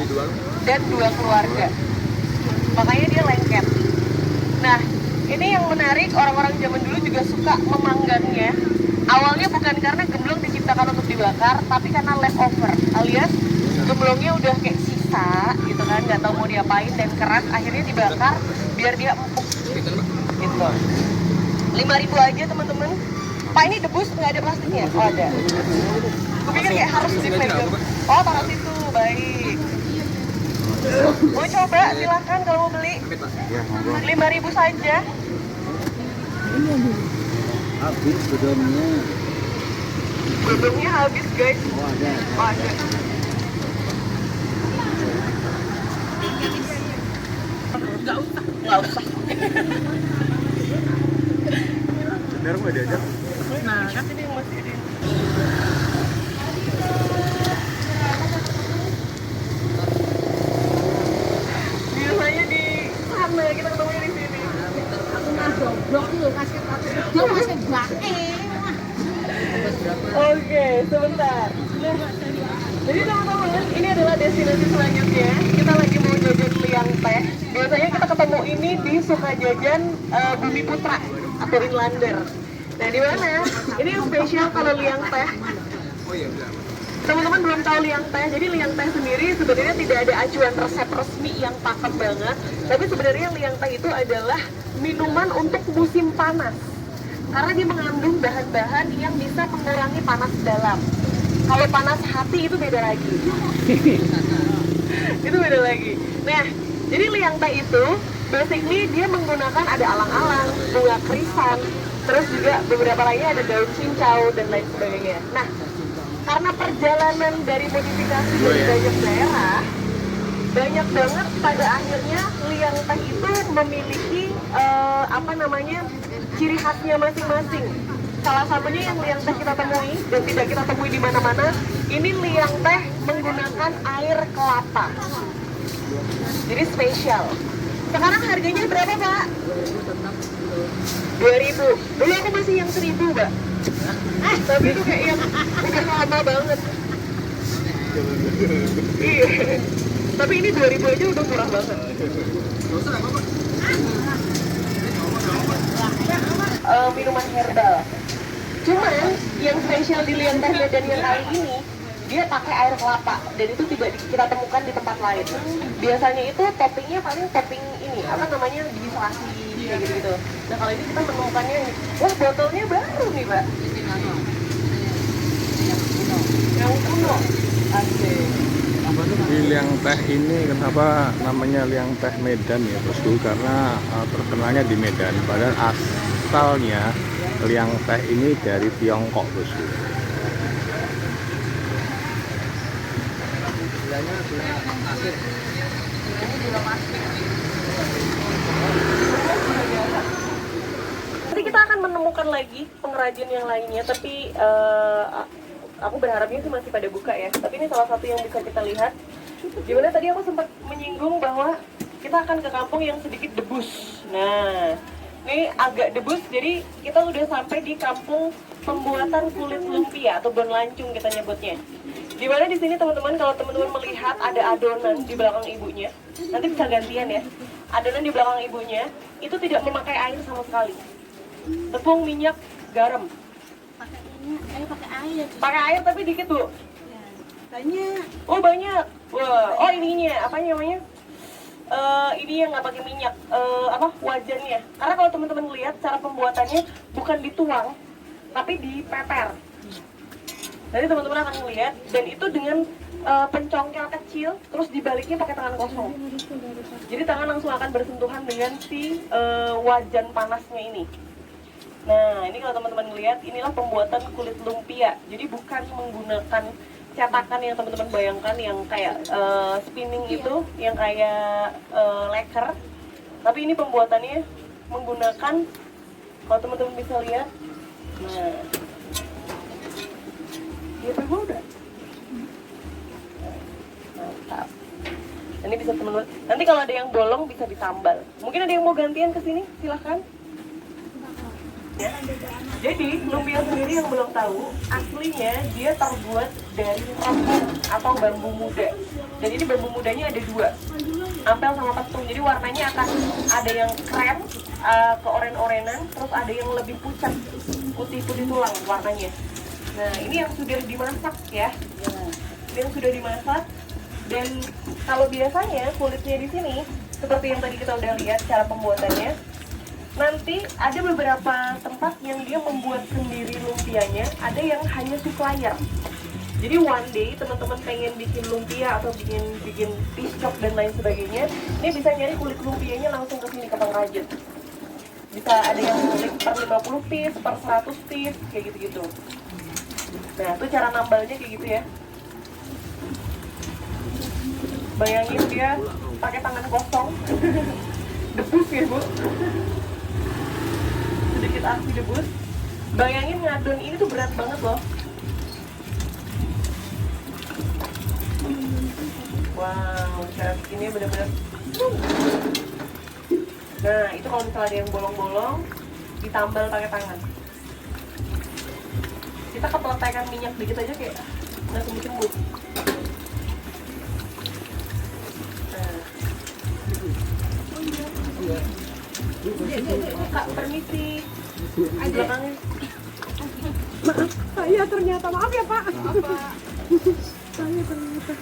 dan dua keluarga. Makanya dia lengket. Nah, ini yang menarik, orang-orang zaman dulu juga suka memanggangnya. Awalnya bukan karena gemblong diciptakan untuk dibakar, tapi karena leftover, alias gemblongnya udah kayak sisa gitu kan, nggak tahu mau diapain dan keras, akhirnya dibakar biar dia empuk gitu. 5.000 aja teman-teman. Pak, ini debus nggak ada plastiknya? Oh ada. Gue pikir kayak harus dipegang. Oh, taruh situ, baik. Mau coba silahkan kalau mau beli. 5.000 saja. Habis bedongnya. Bedongnya habis guys. Oh ada. Oh ada. Nggak usah. Bener nggak diajak? Nah, kan ini yang masih ada. Biasanya di sana, kita ketemunya di sini. Aku mah goblok lu kasih aku. Dia masih bake. Oke, sebentar. Nah, jadi teman-teman, ini adalah destinasi selanjutnya. Kita lagi mau jajan liang teh. Biasanya kita ketemu ini di Sukajajan Bumi Putra atau Inlander. Nah, di mana? Ini yang spesial kalau liang teh. Teman-teman belum tahu liang teh. Jadi liang teh sendiri sebenarnya tidak ada acuan resep resmi yang pakem banget. Tapi sebenarnya liang teh itu adalah minuman untuk musim panas. Karena dia mengandung bahan-bahan yang bisa mengurangi panas dalam. Kalau panas hati itu beda lagi. Itu beda lagi. Nah, jadi liang teh itu basically dia menggunakan ada alang-alang, bunga krisan, terus juga beberapa lainnya ada daun cincau dan lain sebagainya. Nah, karena perjalanan dari modifikasi dari banyak daerah, banyak banget pada akhirnya liang teh itu memiliki ciri khasnya masing-masing. Salah satunya yang liang teh kita temui dan tidak kita temui di mana-mana, ini liang teh menggunakan air kelapa. Jadi spesial. Sekarang harga Harganya berapa, Pak? 2000. Dulu aku masih yang 1000, Mbak. Tapi itu kayak yang udah lama banget. Iya. Tapi ini 2000 aja udah murah banget. Minuman herbal. Cuman yang spesial di Liang Teh Medan yang kali ini, dia pakai air kelapa dan itu tidak kita temukan di tempat lain. Biasanya itu toppingnya paling topping ini apa namanya diisolasi kayak gitu. Nah kalau ini kita menemukannya, wah botolnya baru nih Pak. Yang kuno. Asik. Di Liang Teh ini kenapa namanya Liang Teh Medan ya bosku? Karena terkenalnya di Medan. Padahal asalnya Liang Teh ini dari Tiongkok bosku. Nanti kita akan menemukan lagi pengrajin yang lainnya, tapi aku berharapnya sih masih pada buka ya. Tapi ini salah satu yang bisa kita lihat. Dimana tadi aku sempat menyinggung bahwa kita akan ke kampung yang sedikit debus. Nah, ini agak debus, jadi kita udah sampai di kampung pembuatan kulit lumpia atau bon lancung kita nyebutnya. Dimana di sini teman-teman, kalau teman-teman melihat ada adonan di belakang ibunya, nanti bisa gantian ya. Adonan di belakang ibunya itu tidak memakai air sama sekali. Tepung, minyak, garam. Pakai air. Pakai air tapi dikit Bu. Banyak. Oh banyak. Wah, oh ininya apa namanya? Ini yang nggak pakai minyak, apa wajannya? Karena kalau teman-teman lihat cara pembuatannya bukan dituang, tapi dipeper. Nanti teman-teman akan melihat, dan itu dengan pencongkel kecil, terus dibaliknya pakai tangan kosong. Jadi tangan langsung akan bersentuhan dengan si wajan panasnya ini. Nah, ini kalau teman-teman lihat, inilah pembuatan kulit lumpia. Jadi bukan menggunakan cetakan yang teman-teman bayangkan yang kayak spinning itu, yang kayak leker. Tapi ini pembuatannya menggunakan, kalau teman-teman bisa lihat, nah, dia udah. Mantap. Ini bisa teman-teman. Nanti kalau ada yang bolong bisa ditambal. Mungkin ada yang mau gantian ke sini, silahkan. Ya. Jadi lumpia sendiri yang belum tahu, aslinya dia terbuat dari bambu atau bambu muda. Dan ini bambu mudanya ada dua, ampel sama petung. Jadi warnanya akan ada yang krem, keoren-orenan, terus ada yang lebih pucat, putih-putih tulang warnanya. Nah ini yang sudah dimasak ya, ini yang sudah dimasak. Dan kalau biasanya kulitnya di sini, seperti yang tadi kita udah lihat cara pembuatannya. Nanti ada beberapa tempat yang dia membuat sendiri lumpianya, ada yang hanya supplier. Jadi one day teman-teman pengen bikin lumpia atau bikin piscok dan lain sebagainya, ini bisa nyari kulit lumpianya langsung ke sini ke pengrajin. Bisa ada yang kulit per 50 piece, per 100 piece, kayak gitu-gitu. Nah, itu cara nambalnya kayak gitu ya. Bayangin dia pakai tangan kosong. Debus ya, Bu. Sedikit aksi debus. Bayangin ngadon ini tuh berat banget loh. Wow, cara bikinnya bener-bener. Nah, itu kalau misalnya ada yang bolong-bolong, ditambal pakai tangan. Kita kepeletekan minyak dikit aja kayak nggak sembuh-sembuh. Kak, permisi. Belakangnya. Maaf, saya ternyata, maaf ya Pak. Saya ternyata.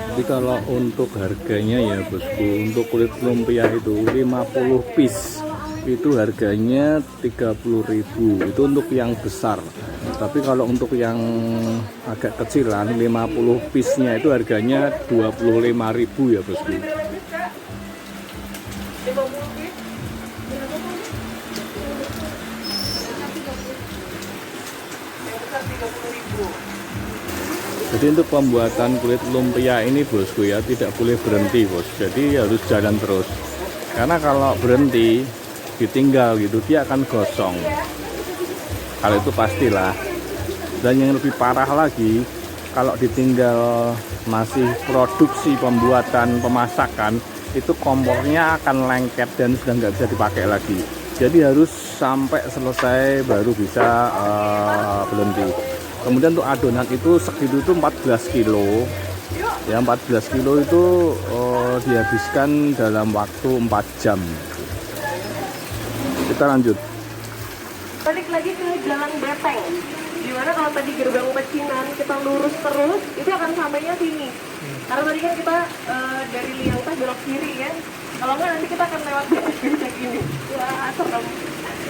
Jadi kalau untuk harganya ya bosku, untuk kulit lumpia itu 50 piece itu harganya 30.000, itu untuk yang besar. Tapi kalau untuk yang agak kecilan 50 piece-nya itu harganya 25.000 ya bosku. Jadi untuk pembuatan kulit lumpia ini bosku ya tidak boleh berhenti bos. Jadi harus jalan terus. Karena kalau berhenti ditinggal gitu dia akan gosong. Kalau itu pastilah. Dan yang lebih parah lagi, kalau ditinggal masih produksi pembuatan pemasakan itu kompornya akan lengket dan sudah nggak bisa dipakai lagi. Jadi harus sampai selesai baru bisa berhenti. Kemudian untuk adonan itu segitu itu 14 kilo. Ya 14 kilo itu dihabiskan dalam waktu 4 jam. Kita lanjut. Balik lagi ke Jalan Beteng. Dimana kalau tadi gerbang pecinan kita lurus terus, itu akan sampainya sini. Karena tadi kan kita dari Liangtah belok kiri kan. Kalau nggak nanti kita akan lewat becek ini. Wah serem.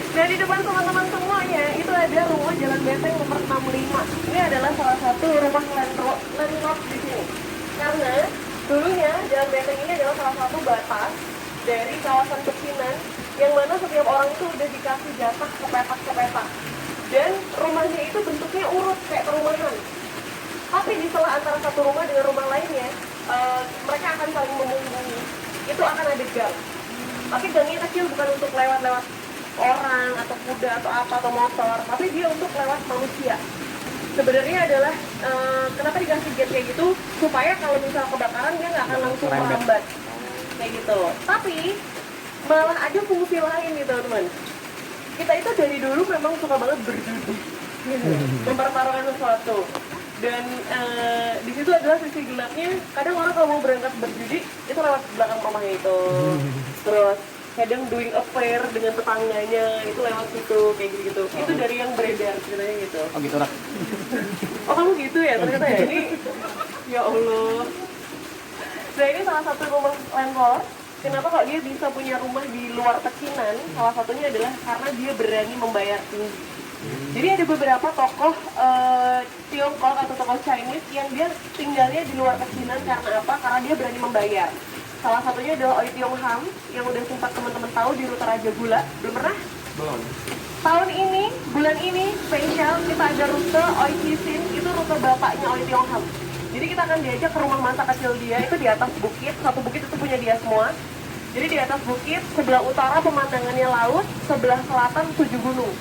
Nah di depan teman-teman semuanya itu ada rumah Jalan Beteng nomor 65. Ini adalah salah satu rumah landlord di sini. Karena dulunya Jalan Beteng ini adalah salah satu batas dari kawasan pecinan yang mana setiap orang itu udah dikasih jatah ke petak. Dan rumahnya itu bentuknya urut kayak perumahan. Tapi di sela antara satu rumah dengan rumah lainnya, mereka akan saling memunggungi. Itu akan ada gang. Tapi gangnya kecil bukan untuk lewat-lewat orang atau kuda atau apa atau motor, tapi dia untuk lewat manusia. Sebenarnya adalah kenapa dikasih gate kayak gitu supaya kalau misal kebakaran dia nggak akan langsung merambat kayak gitu. Tapi malah ada fungsi lain nih teman-teman. Kita itu dari dulu memang suka banget berjudi, mempertaruhkan sesuatu. Dan di situ adalah sisi gelapnya. Kadang orang kalau mau berangkat berjudi itu lewat belakang rumahnya itu. Terus kadang doing affair dengan tetangganya itu lewat situ kayak gitu. Itu dari yang beredar ceritanya gitu. Oh gitu Rak. Oh kamu gitu ya ternyata ya ini. Ya Allah. Nah ini salah satu rumah landlord. Kenapa kok dia bisa punya rumah di luar pecinan? Salah satunya adalah karena dia berani membayar tinggi. Jadi ada beberapa tokoh Tiongkok atau tokoh Chinese yang dia tinggalnya di luar pecinan karena apa? Karena dia berani membayar. Salah satunya adalah Oi Tiong Ham yang udah sempat teman-teman tahu di Rute Raja Gula. Belum pernah? Belum. Tahun ini, bulan ini spesial kita ada rute Oi Kisin, itu rute bapaknya Oi Tiong Ham. Jadi kita akan diajak ke rumah masa kecil dia, itu di atas bukit, satu bukit itu punya dia semua. Jadi di atas bukit, sebelah utara pemandangannya laut, sebelah selatan 7 gunung.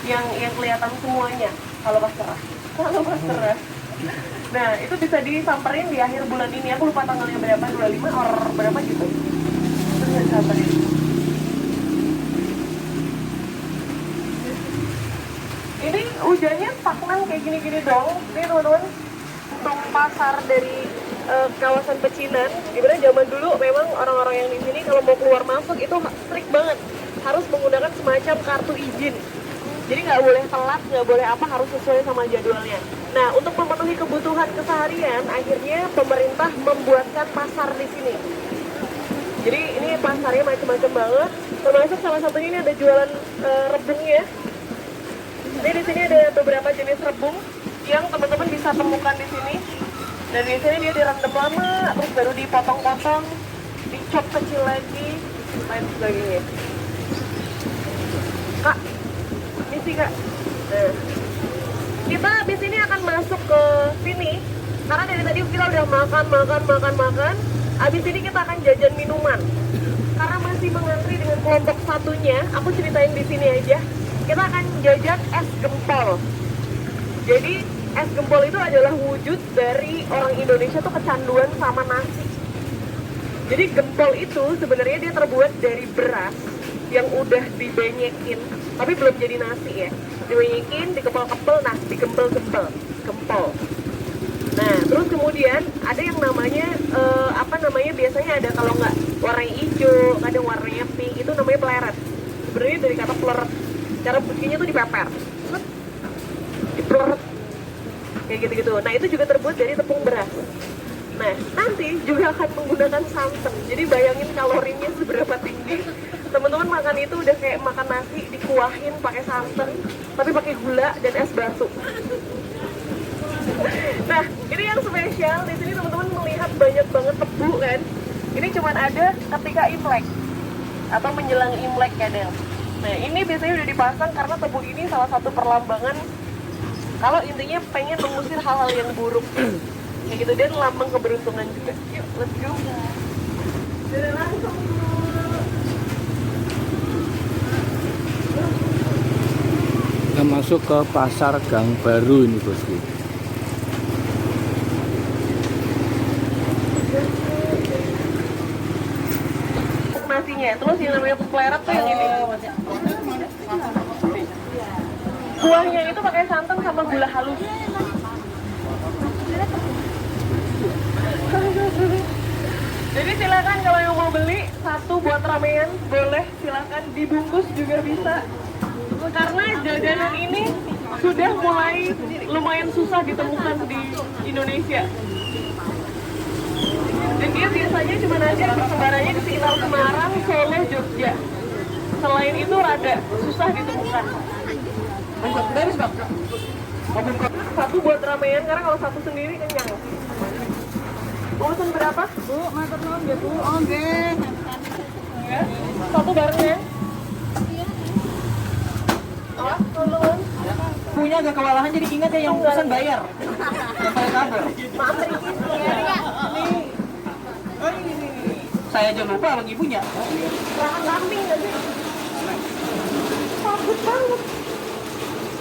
Yang kelihatan semuanya kalau pas cerah. Nah, itu bisa disamperin di akhir bulan ini. Aku lupa tanggalnya berapa, 25 or berapa gitu. Itu bisa disamperin. Ini hujannya stagnan kayak gini-gini dong. Ini teman-teman, untuk pasar dari kawasan pecinan. Dimana zaman dulu memang orang-orang yang di sini kalau mau keluar masuk itu strict banget. Harus menggunakan semacam kartu izin. Jadi nggak boleh telat, nggak boleh apa, harus sesuai sama jadwalnya. Nah, untuk memenuhi kebutuhan keseharian, akhirnya pemerintah membuatkan pasar di sini. Jadi ini pasarnya macam-macam banget. Termasuk salah satunya ini ada jualan rebungnya. Jadi di sini ada beberapa jenis rebung yang teman-teman bisa temukan di sini. Dan di sini dia direndam lama, terus baru dipotong-potong, dicop kecil lagi, lain sebagainya. Kak, misi Kak. Nah, kita habis ini akan masuk ke sini karena dari tadi kita udah makan. Habis ini kita akan jajan minuman. Karena masih mengantri dengan kelompok satunya, aku ceritain di sini aja. Kita akan jajan es gempol. Jadi es gempol itu adalah wujud dari orang Indonesia tuh kecanduan sama nasi. Jadi gempol itu sebenarnya dia terbuat dari beras yang udah dibenyekin, tapi belum jadi nasi ya. Dibenyekin, dikepel-kepel, nah digempel-gempel, gempol. Nah, terus kemudian ada yang namanya biasanya ada kalau nggak warnanya hijau, kadang warnanya pink, itu namanya pleret. Sebenarnya dari kata pleret. Cara bikinnya tuh dipeper, dipleret, kayak gitu-gitu. Nah, itu juga terbuat dari tepung beras. Nah, nanti juga akan menggunakan santan. Jadi bayangin kalorinya seberapa tinggi. Teman-teman makan itu udah kayak makan nasi dikuahin pakai santan, tapi pakai gula dan es batu. Nah, ini yang spesial di sini teman-teman melihat banyak banget tebu kan. Ini cuma ada ketika Imlek atau menjelang Imlek kadang. Nah, ini biasanya udah dipasang karena tebu ini salah satu perlambangan kalau intinya pengen mengusir hal-hal yang buruk. Kayak gitu, dan lambang keberuntungan juga. Yuk, let's go. Jadi langsung. Kita masuk ke pasar Gang Baru ini bosku. terus yang namanya pleret tuh yang ini. Kuahnya itu pakai santan sama gula halus. Jadi silakan kalau yang mau beli satu buat ramean boleh, silakan dibungkus juga bisa. Karena jajanan ini sudah mulai lumayan susah ditemukan di Indonesia. Dan dia biasanya cuma ada persebarannya di sekitar Semarang, Solo, Jogja. Selain itu rada susah ditemukan. Satu buat ramean, karena kalau satu sendiri kenyang. Mau pesan berapa? Bu, matur nuwun nggih, Bu. Oh, nggih. Ya, satu bareng ya. Oh, tolong. Punya agak kewalahan jadi ingat ya yang pesan bayar. Yang paling kabar. Maaf, Riki. Nih, Saya aja lupa bang ibunya. rahang kambing aja. Takut banget.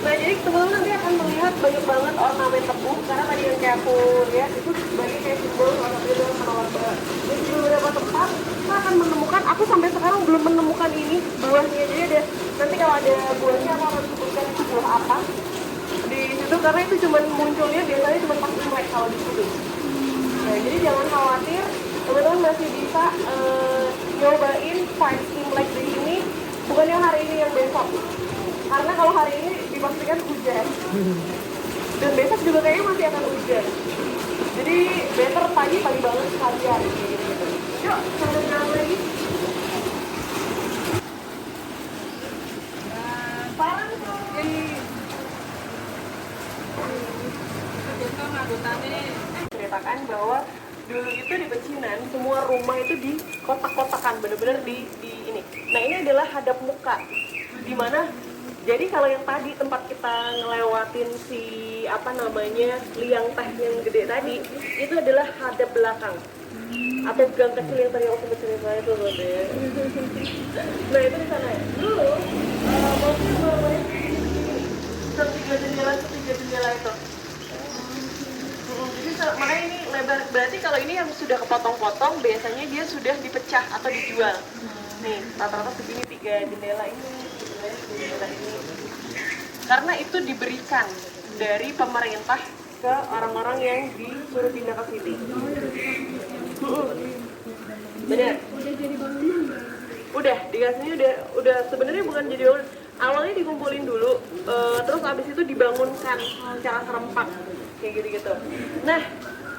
Nah, jadi teman-teman nanti akan melihat banyak banget ornamen tebu, karena tadi yang kayak aku lihat itu sebagai kayak simbol warna biru sama warna. Dan di beberapa tempat kita akan menemukan, aku sampai sekarang belum menemukan ini buahnya. Jadi ada, nanti kalau ada buahnya aku akan sebutkan itu buah apa di situ, karena itu cuma munculnya biasanya cuma pas Imlek kalau di situ. Nah, jadi jangan khawatir, teman-teman masih bisa nyobain vibes Imlek di sini, bukan yang hari ini, yang besok. Karena kalau hari ini dipastikan hujan, dan besok juga kayaknya masih akan hujan. Jadi better pagi banget sekalian gitu. Yuk, sampai jalan lagi. Parang jadi ceritakan bahwa dulu itu di Pecinan semua rumah itu di kotak-kotakan, bener-bener di ini. Nah, ini adalah hadap muka, di mana jadi kalau yang tadi tempat kita ngelewatin si apa namanya liang teh yang gede tadi, itu adalah hadap belakang atau gang kecil yang tadi aku sempat cerita itu loh deh. Nah, itu di sana ya. Dulu mungkin namanya tiga jendela itu. Jadi makanya ini lebar, berarti kalau ini yang sudah kepotong-potong biasanya dia sudah dipecah atau dijual. Nih, rata-rata segini 3 jendela ini. Karena itu diberikan dari pemerintah ke orang-orang yang disuruh pindah ke sini. Benar. Udah jadi bangunan. Udah dikasihnya udah sebenarnya bukan jadi bangunan. Awalnya dikumpulin dulu, terus abis itu dibangunkan secara serempak kayak gitu-gitu. Nah,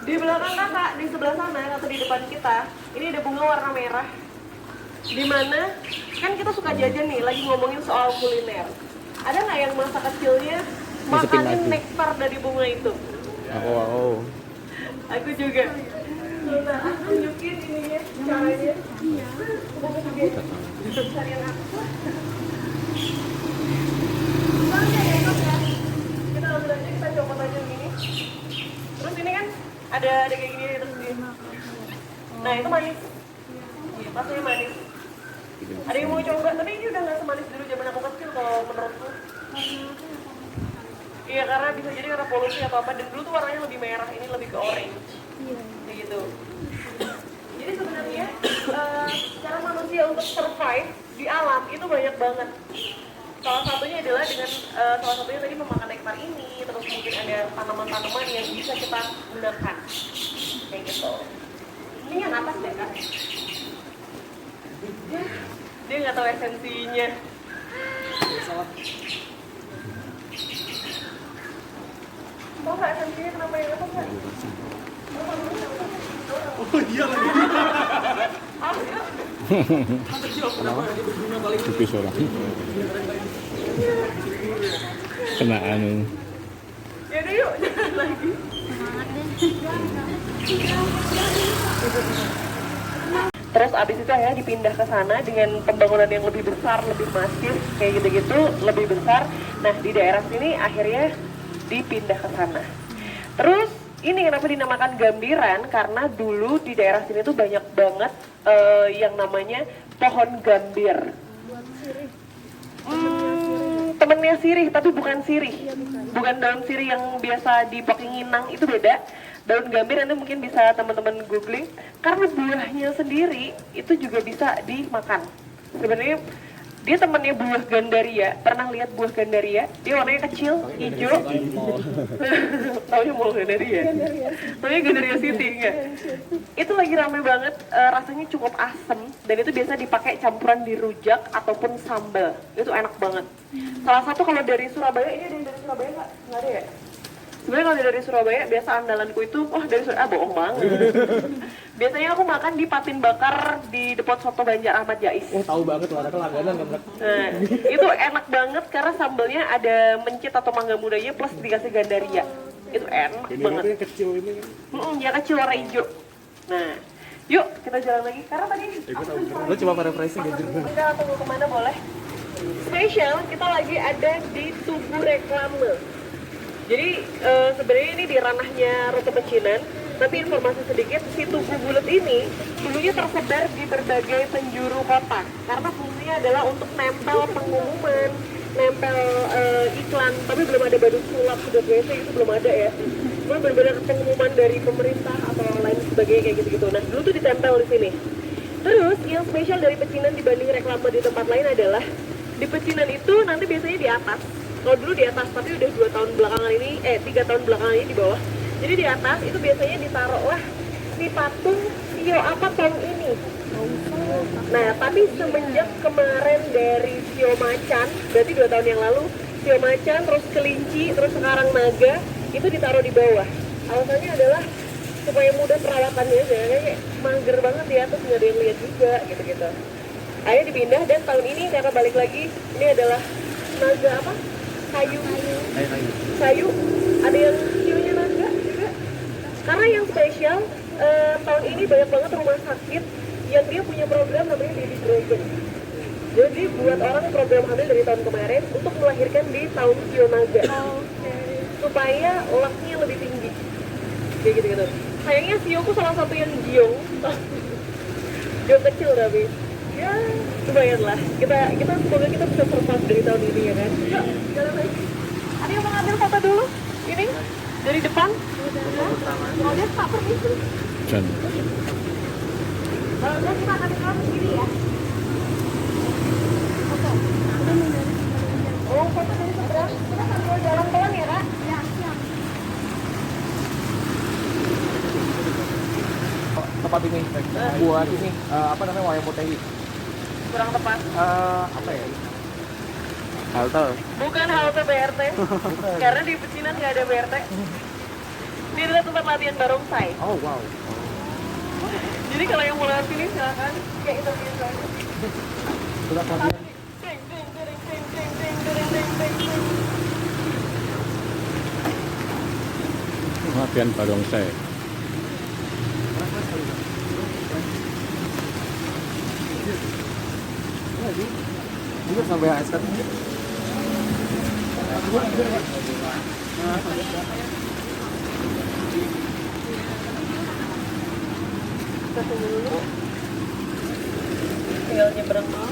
di belakang kakak di sebelah sana atau di depan kita ini ada bunga warna merah. Dimana kan kita suka jajan nih, lagi ngomongin soal kuliner. Ada nggak yang masa kecilnya makanin nektar dari bunga itu? Aku. Aku juga. Nah, aku tunjukin ininya, caranya. Iya. Carian aku. Kita ambil aja, kita copot aja gini. Terus ini kan ada kayak gini terus gini. Nah, itu manis. Rasanya manis. Ada yang mau coba, tapi ini udah nggak semanis dulu zaman aku kecil kalau menurutku. Iya, karena bisa jadi karena polusi atau apa, dan dulu tuh warnanya lebih merah, ini lebih ke orange. Kayak gitu. Jadi sebenarnya cara manusia untuk survive di alam itu banyak banget. Salah satunya adalah dengan salah satunya tadi memakan nektar ini, terus mungkin ada tanaman-tanaman yang bisa kita gunakan. Kayak gitu. Ini yang atas deh, Kak. Dia nggak tahu esensinya. Tahu nggak esensinya kenapa yang atas nggak? Oh iya lagi. Tipis orang. Kena anu. Yaudah yuk, jalan lagi. Terus abis itu akhirnya dipindah ke sana dengan pembangunan yang lebih besar, lebih masif, kayak gitu-gitu, lebih besar. Nah, di daerah sini akhirnya dipindah ke sana. Terus ini kenapa dinamakan Gambiran? Karena dulu di daerah sini tuh banyak banget yang namanya pohon gambir. Temennya sirih, tapi bukan sirih. Bukan daun sirih yang biasa di Pekinginang, itu beda. Daun gambir nanti mungkin bisa teman-teman googling, karena buahnya sendiri itu juga bisa dimakan. Sebenarnya dia temannya buah gandaria. Pernah lihat buah gandaria? Dia warnanya kecil, hijau. Taunya mall gandaria. Taunya gandaria city enggak? Itu lagi rame banget, rasanya cukup asem dan itu biasa dipakai campuran di rujak ataupun sambal. Itu enak banget. Salah satu kalau dari Surabaya, ini ada yang dari Surabaya nggak? Nggak ada ya? Sebenarnya kalau dari Surabaya, biasa andalanku itu, dari Surabaya, bohong banget. Biasanya aku makan di Patin Bakar di Depot Soto Banjar Ahmad Jais. Oh tahu banget loh, ada langganan kan. Nah, itu enak banget karena sambalnya ada mencit atau mangga mudanya plus dikasih gandaria. Itu enak banget. Yang kecil ini kan. Yang kecil warna hijau. Nah, yuk kita jalan lagi. Karena tadi Lo cuma pada refreshing gitu. kita tunggu kemana boleh? Spesial, kita lagi ada di Tugu Reklame. Jadi sebenarnya ini di ranahnya Rute Pecinan, tapi informasi sedikit, si Tugu Bulet ini dulunya tersebar di berbagai penjuru kota karena fungsinya adalah untuk nempel pengumuman, nempel iklan, tapi belum ada badut sulap sudah biasa itu belum ada ya. Cuma benar-benar pengumuman dari pemerintah atau lain sebagainya kayak gitu-gitu. Nah dulu tuh ditempel di sini. Terus yang spesial dari Pecinan dibanding reklame di tempat lain adalah di Pecinan itu nanti biasanya di atas. Kalau dulu di atas, tapi udah 3 tahun belakangan ini di bawah. Jadi di atas itu biasanya ditaruhlah si patung sio apa tahun ini. Nah, tapi semenjak kemarin dari sio macan, berarti 2 tahun yang lalu, sio macan, terus kelinci, terus sekarang naga, itu ditaruh di bawah. Alasannya adalah supaya mudah perawatannya, kayak mager banget di atas, nggak ada yang lihat juga, gitu-gitu. Akhirnya dipindah dan tahun ini karena balik lagi, ini adalah naga apa? Kayu. Ada yang sionya naga juga. Karena yang spesial tahun ini banyak banget rumah sakit yang dia punya program namanya Baby Dragon. Jadi buat orang program hamil dari tahun kemarin untuk melahirkan di tahun sio naga. Supaya lucknya lebih tinggi. Kayak gitu-gitu. Sayangnya sioku salah satu yang jiong. Jiong kecil tapi. Ya lumayan lah, kita semoga kita bisa survive dari tahun ini ya kan. Yuk, jalan lagi. Ada yang mau ngambil foto dulu? Ini dari depan. Mau lihat Pak permisi. Dan Dan kita akan jalan sendiri ya. Oh, foto dari seberang. Kita sambil jalan pelan ya Kak? Ya, siap. Tempat ini buat ini apa namanya wayang potehi. Kurang tepat. Apa ya? Halte. Bukan halte BRT. Karena di Pecinan nggak ada BRT. Ini adalah tempat latihan barongsai. Oh wow. Jadi kalau yang mau lewat sini silakan kayak itu biasa aja. Sudah latihan. latihan barongsai. Juga sampai HS kan. Kita tunggu dulu. Tinggal nyebrang mau.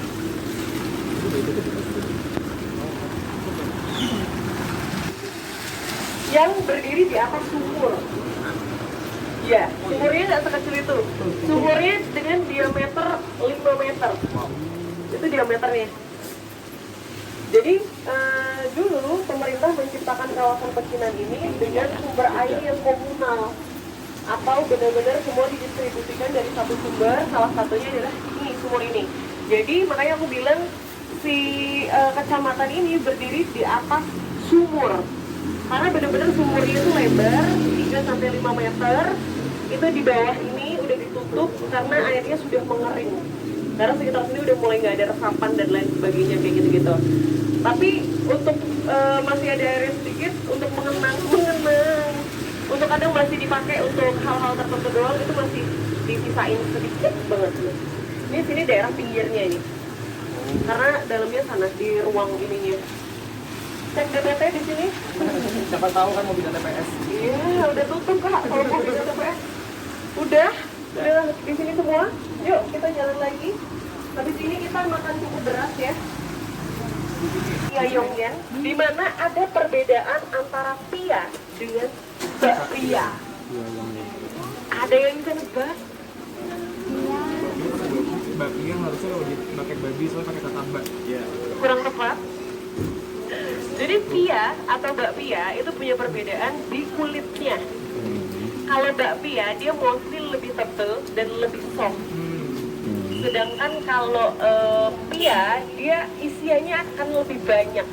Yang berdiri di atas sumur. Ya, sumurnya nggak sekecil itu. Sumurnya dengan diameter 5 meter. Itu diameternya. Jadi dulu pemerintah menciptakan kawasan Pecinan ini dengan sumber air yang komunal atau benar-benar semua didistribusikan dari satu sumber, salah satunya adalah ini sumur ini. Jadi makanya aku bilang si kecamatan ini berdiri di atas sumur karena benar-benar sumurnya itu lebar 3-5 meter. Itu di bawah ini udah ditutup karena airnya sudah mengering. Karena sekitar sini udah mulai nggak ada resapan dan lain sebagainya kayak gitu-gitu. Tapi untuk masih ada airnya sedikit untuk mengenang, untuk kadang masih dipakai untuk hal-hal tertentu doang, itu masih disisain sedikit banget. Ini sini daerah pinggirnya ini, karena dalamnya sana di ruang ininya. Cek DPT di sini. Siapa tahu kan mau bikin TPS. Iya, udah tutup Kak. Kalau mau bikin TPS, udah di sini semua. Yuk kita jalan lagi. Habis ini kita makan cukup beras ya. Pyongyang, di mana ada perbedaan antara pia dengan bakpia. Ada yang bisa nebak? Babi yang harusnya kalau pakai babi soalnya pakai tatamba. Iya. Kurang tepat. Jadi pia atau bakpia itu punya perbedaan di kulitnya. Kalau bakpia dia mostly lebih tebal dan lebih soft. Sedangkan kalau pia dia isiannya akan lebih banyak.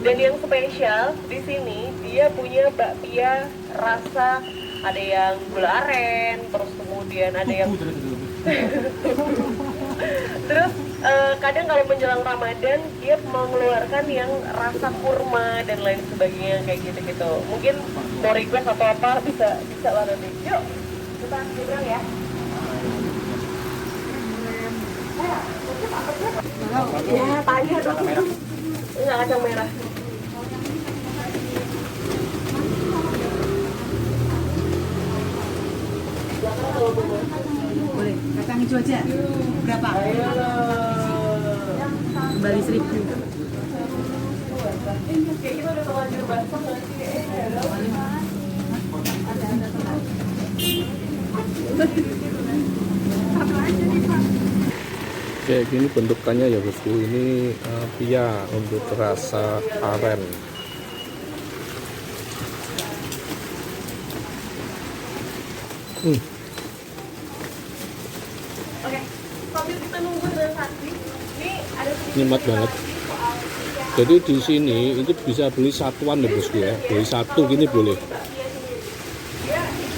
Dan yang spesial di sini dia punya bakpia rasa ada yang gula aren, terus kemudian ada yang terus kadang kalau menjelang Ramadan dia mengeluarkan yang rasa kurma dan lain sebagainya kayak gitu-gitu. Mungkin mau request atau apa bisa lah nanti. Yuk kita nyebrang ya. Ya tanya dong. Enggak kacang merah. Boleh, kacang hijau aja. Berapa? Kembali 1.000. Kayak kita udah terlanjur basah nggak sih? Kayak gini bentukannya ya bosku. Ini pia untuk rasa aren. Oke, sambil kita nunggu transaksi, ini ada sedikit Nikmat banget. Jadi di sini itu bisa beli satuan ya bosku ya. Beli satu gini boleh.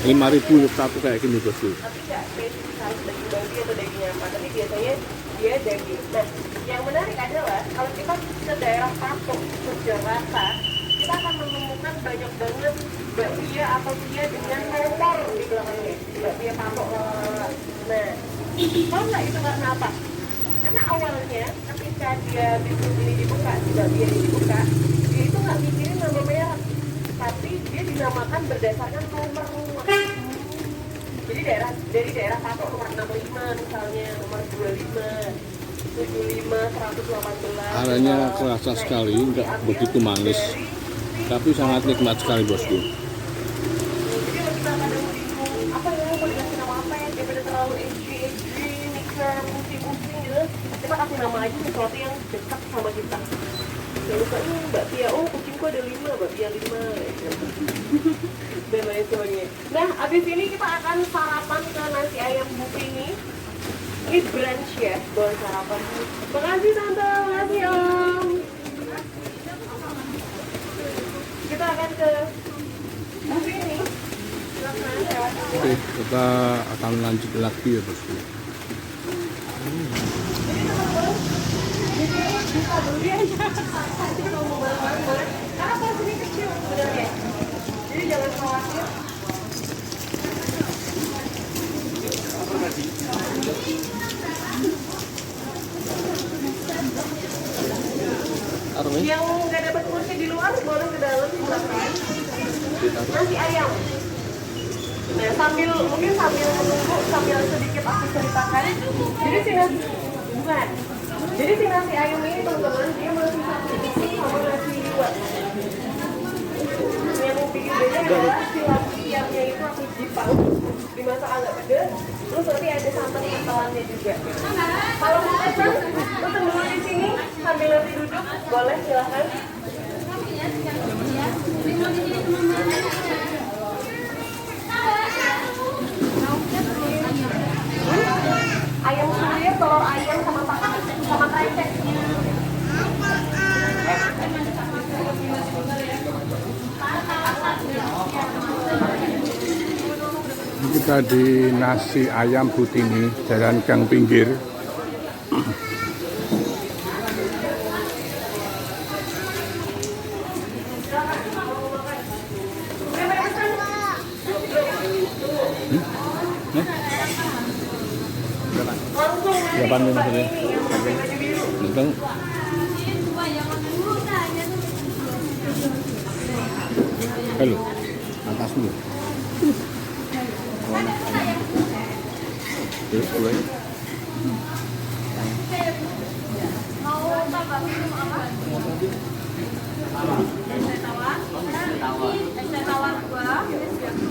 5.000 satu kayak gini bosku. tapi nggak spesifik harus daging babi atau daging apa, tapi biasanya dia daging. Nah, yang menarik adalah kalau kita ke daerah Patok, ke Jakarta, kita akan menemukan banyak banget bakpia atau pia dengan nomor di belakangnya. Bakpia Patok. Nah, tahu nggak itu karena apa? Karena awalnya ketika dia bisnis ini dibuka, bakpia ini dibuka, dia itu nggak mikirin nama merek, tapi dia dinamakan berdasarkan nomor rumah. Jadi dari daerah Patok nomor 65 misalnya, nomor 25, 75, 118. Arennya kerasa sekali, nggak begitu manis, tapi sangat nikmat sekali bosku. Jadi kalau kita kadang bingung, apa ya mau dikasih nama apa ya, daripada terlalu edgy, mixer, pusing-pusing gitu, kita kasih nama aja sesuatu yang dekat sama kita. Jangan lupa nih bakpia, oh kucingku ada 5, bakpia 5 gitu. Dan lain sebagainya. Nah, abis ini kita akan sarapan ke nasi ayam bupi ini. Ini brunch ya, buat sarapan. Makasih tante, makasih om. Kita akan ke bupi ini. Oke, kita akan lanjut lagi ya bosku. Bisa beli aja. Kita mau bareng-bareng. Karena porsinya kecil sebenarnya. Jadi jangan khawatir. Yang nggak dapat kursi di luar boleh ke dalam silakan. Nasi ayam. Nah, sambil menunggu, sambil sedikit aku ceritakan. Jadi si nasi ayam ini teman-teman dia masih satu sama nasi liwet. Yang bikin beda adalah si ayamnya itu aku jipang, dimasak agak pedas, terus nanti ada santan kentalannya juga. Kalau mau pesan, pesan dulu di sini sambil nanti duduk, boleh silahkan. Ayam suwir, telur ayam sama pakai sama krecek. Kita di nasi ayam Butini, Jalan Gang Pinggir. Berapa nih maksudnya? Tentang halo, atas dulu. Terus gue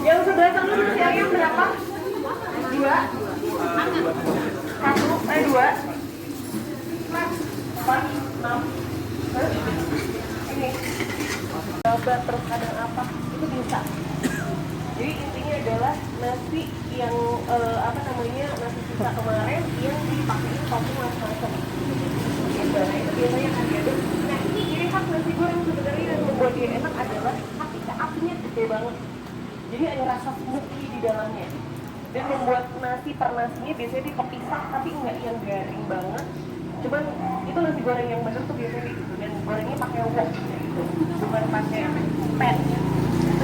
Yang sebelah Dua. Satu, dua. Empat, enam. Ini. Coba terus kadang apa? Itu bisa. Jadi intinya adalah nasi yang nasi sisa kemarin yang dipakai topping macam-macam. Gitu. Nah itu biasanya akan diaduk. Nah ini ciri khas nasi goreng sebenarnya yang membuat dia enak adalah ketika apinya gede banget. Jadi ada rasa smoky di dalamnya. Dan membuat nasi per nasinya biasanya dia kepisah tapi nggak yang garing banget. Cuman itu nasi goreng yang bener tuh biasanya gitu. Dan gorengnya pakai wok gitu. Bukan pakai pan.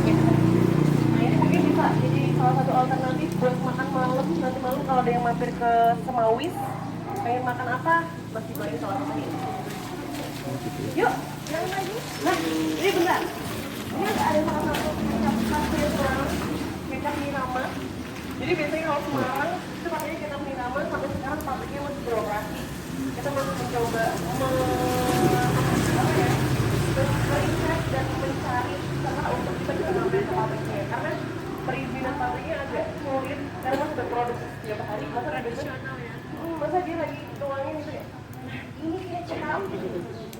Gitu. Nah ini mungkin bisa jadi salah satu alternatif buat makan malam. Nanti malam kalau ada yang mampir ke Semawis pengen makan apa? Nasi goreng salah satunya. Yuk, jalan lagi. Nah, ini bentar. Ini ada salah satu kecap khas Semarang, kecap Nirama. Jadi biasanya kalau Semarang itu pakainya kecap Nirama, sampai sekarang pabriknya masih beroperasi. Kita masih mencoba meriset dan mencari cara untuk kita bisa ngambil ke pabriknya. Karena perizinan pabriknya agak sulit karena masih berproduksi setiap hari. Masa ada masa dia lagi tuangin gitu ya? Ini kecap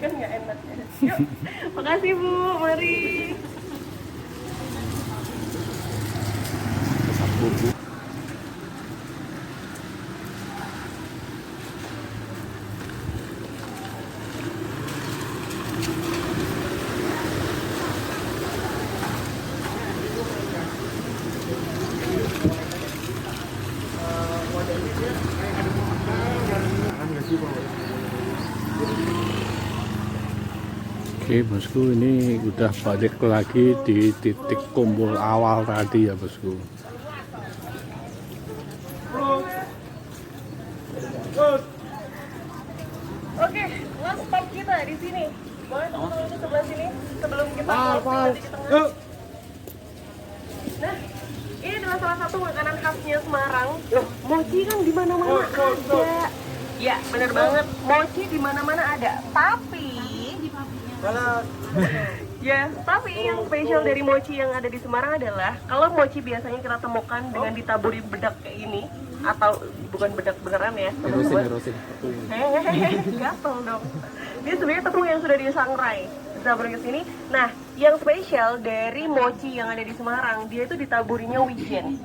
kan nggak enak ya. Yuk, makasih Bu, mari. Oke bosku, ini udah balik lagi di titik kumpul awal tadi ya bosku. Oke, last stop kita di sini. Boleh teman-teman ke sebelah sini sebelum kita nanti ke tengah. Nah, ini adalah salah satu makanan khasnya Semarang. Mochi kan di mana-mana ada. Ya, benar banget. Mochi di mana-mana ada. Tapi yang spesial dari mochi yang ada di Semarang adalah kalau mochi biasanya kita temukan dengan ditaburi bedak kayak ini atau bukan bedak beneran ya, Erosin. gatel dong. Dia sebenarnya tepung yang sudah disangrai, ditaburi ke sini. Nah, yang spesial dari mochi yang ada di Semarang, dia itu ditaburinya wijen.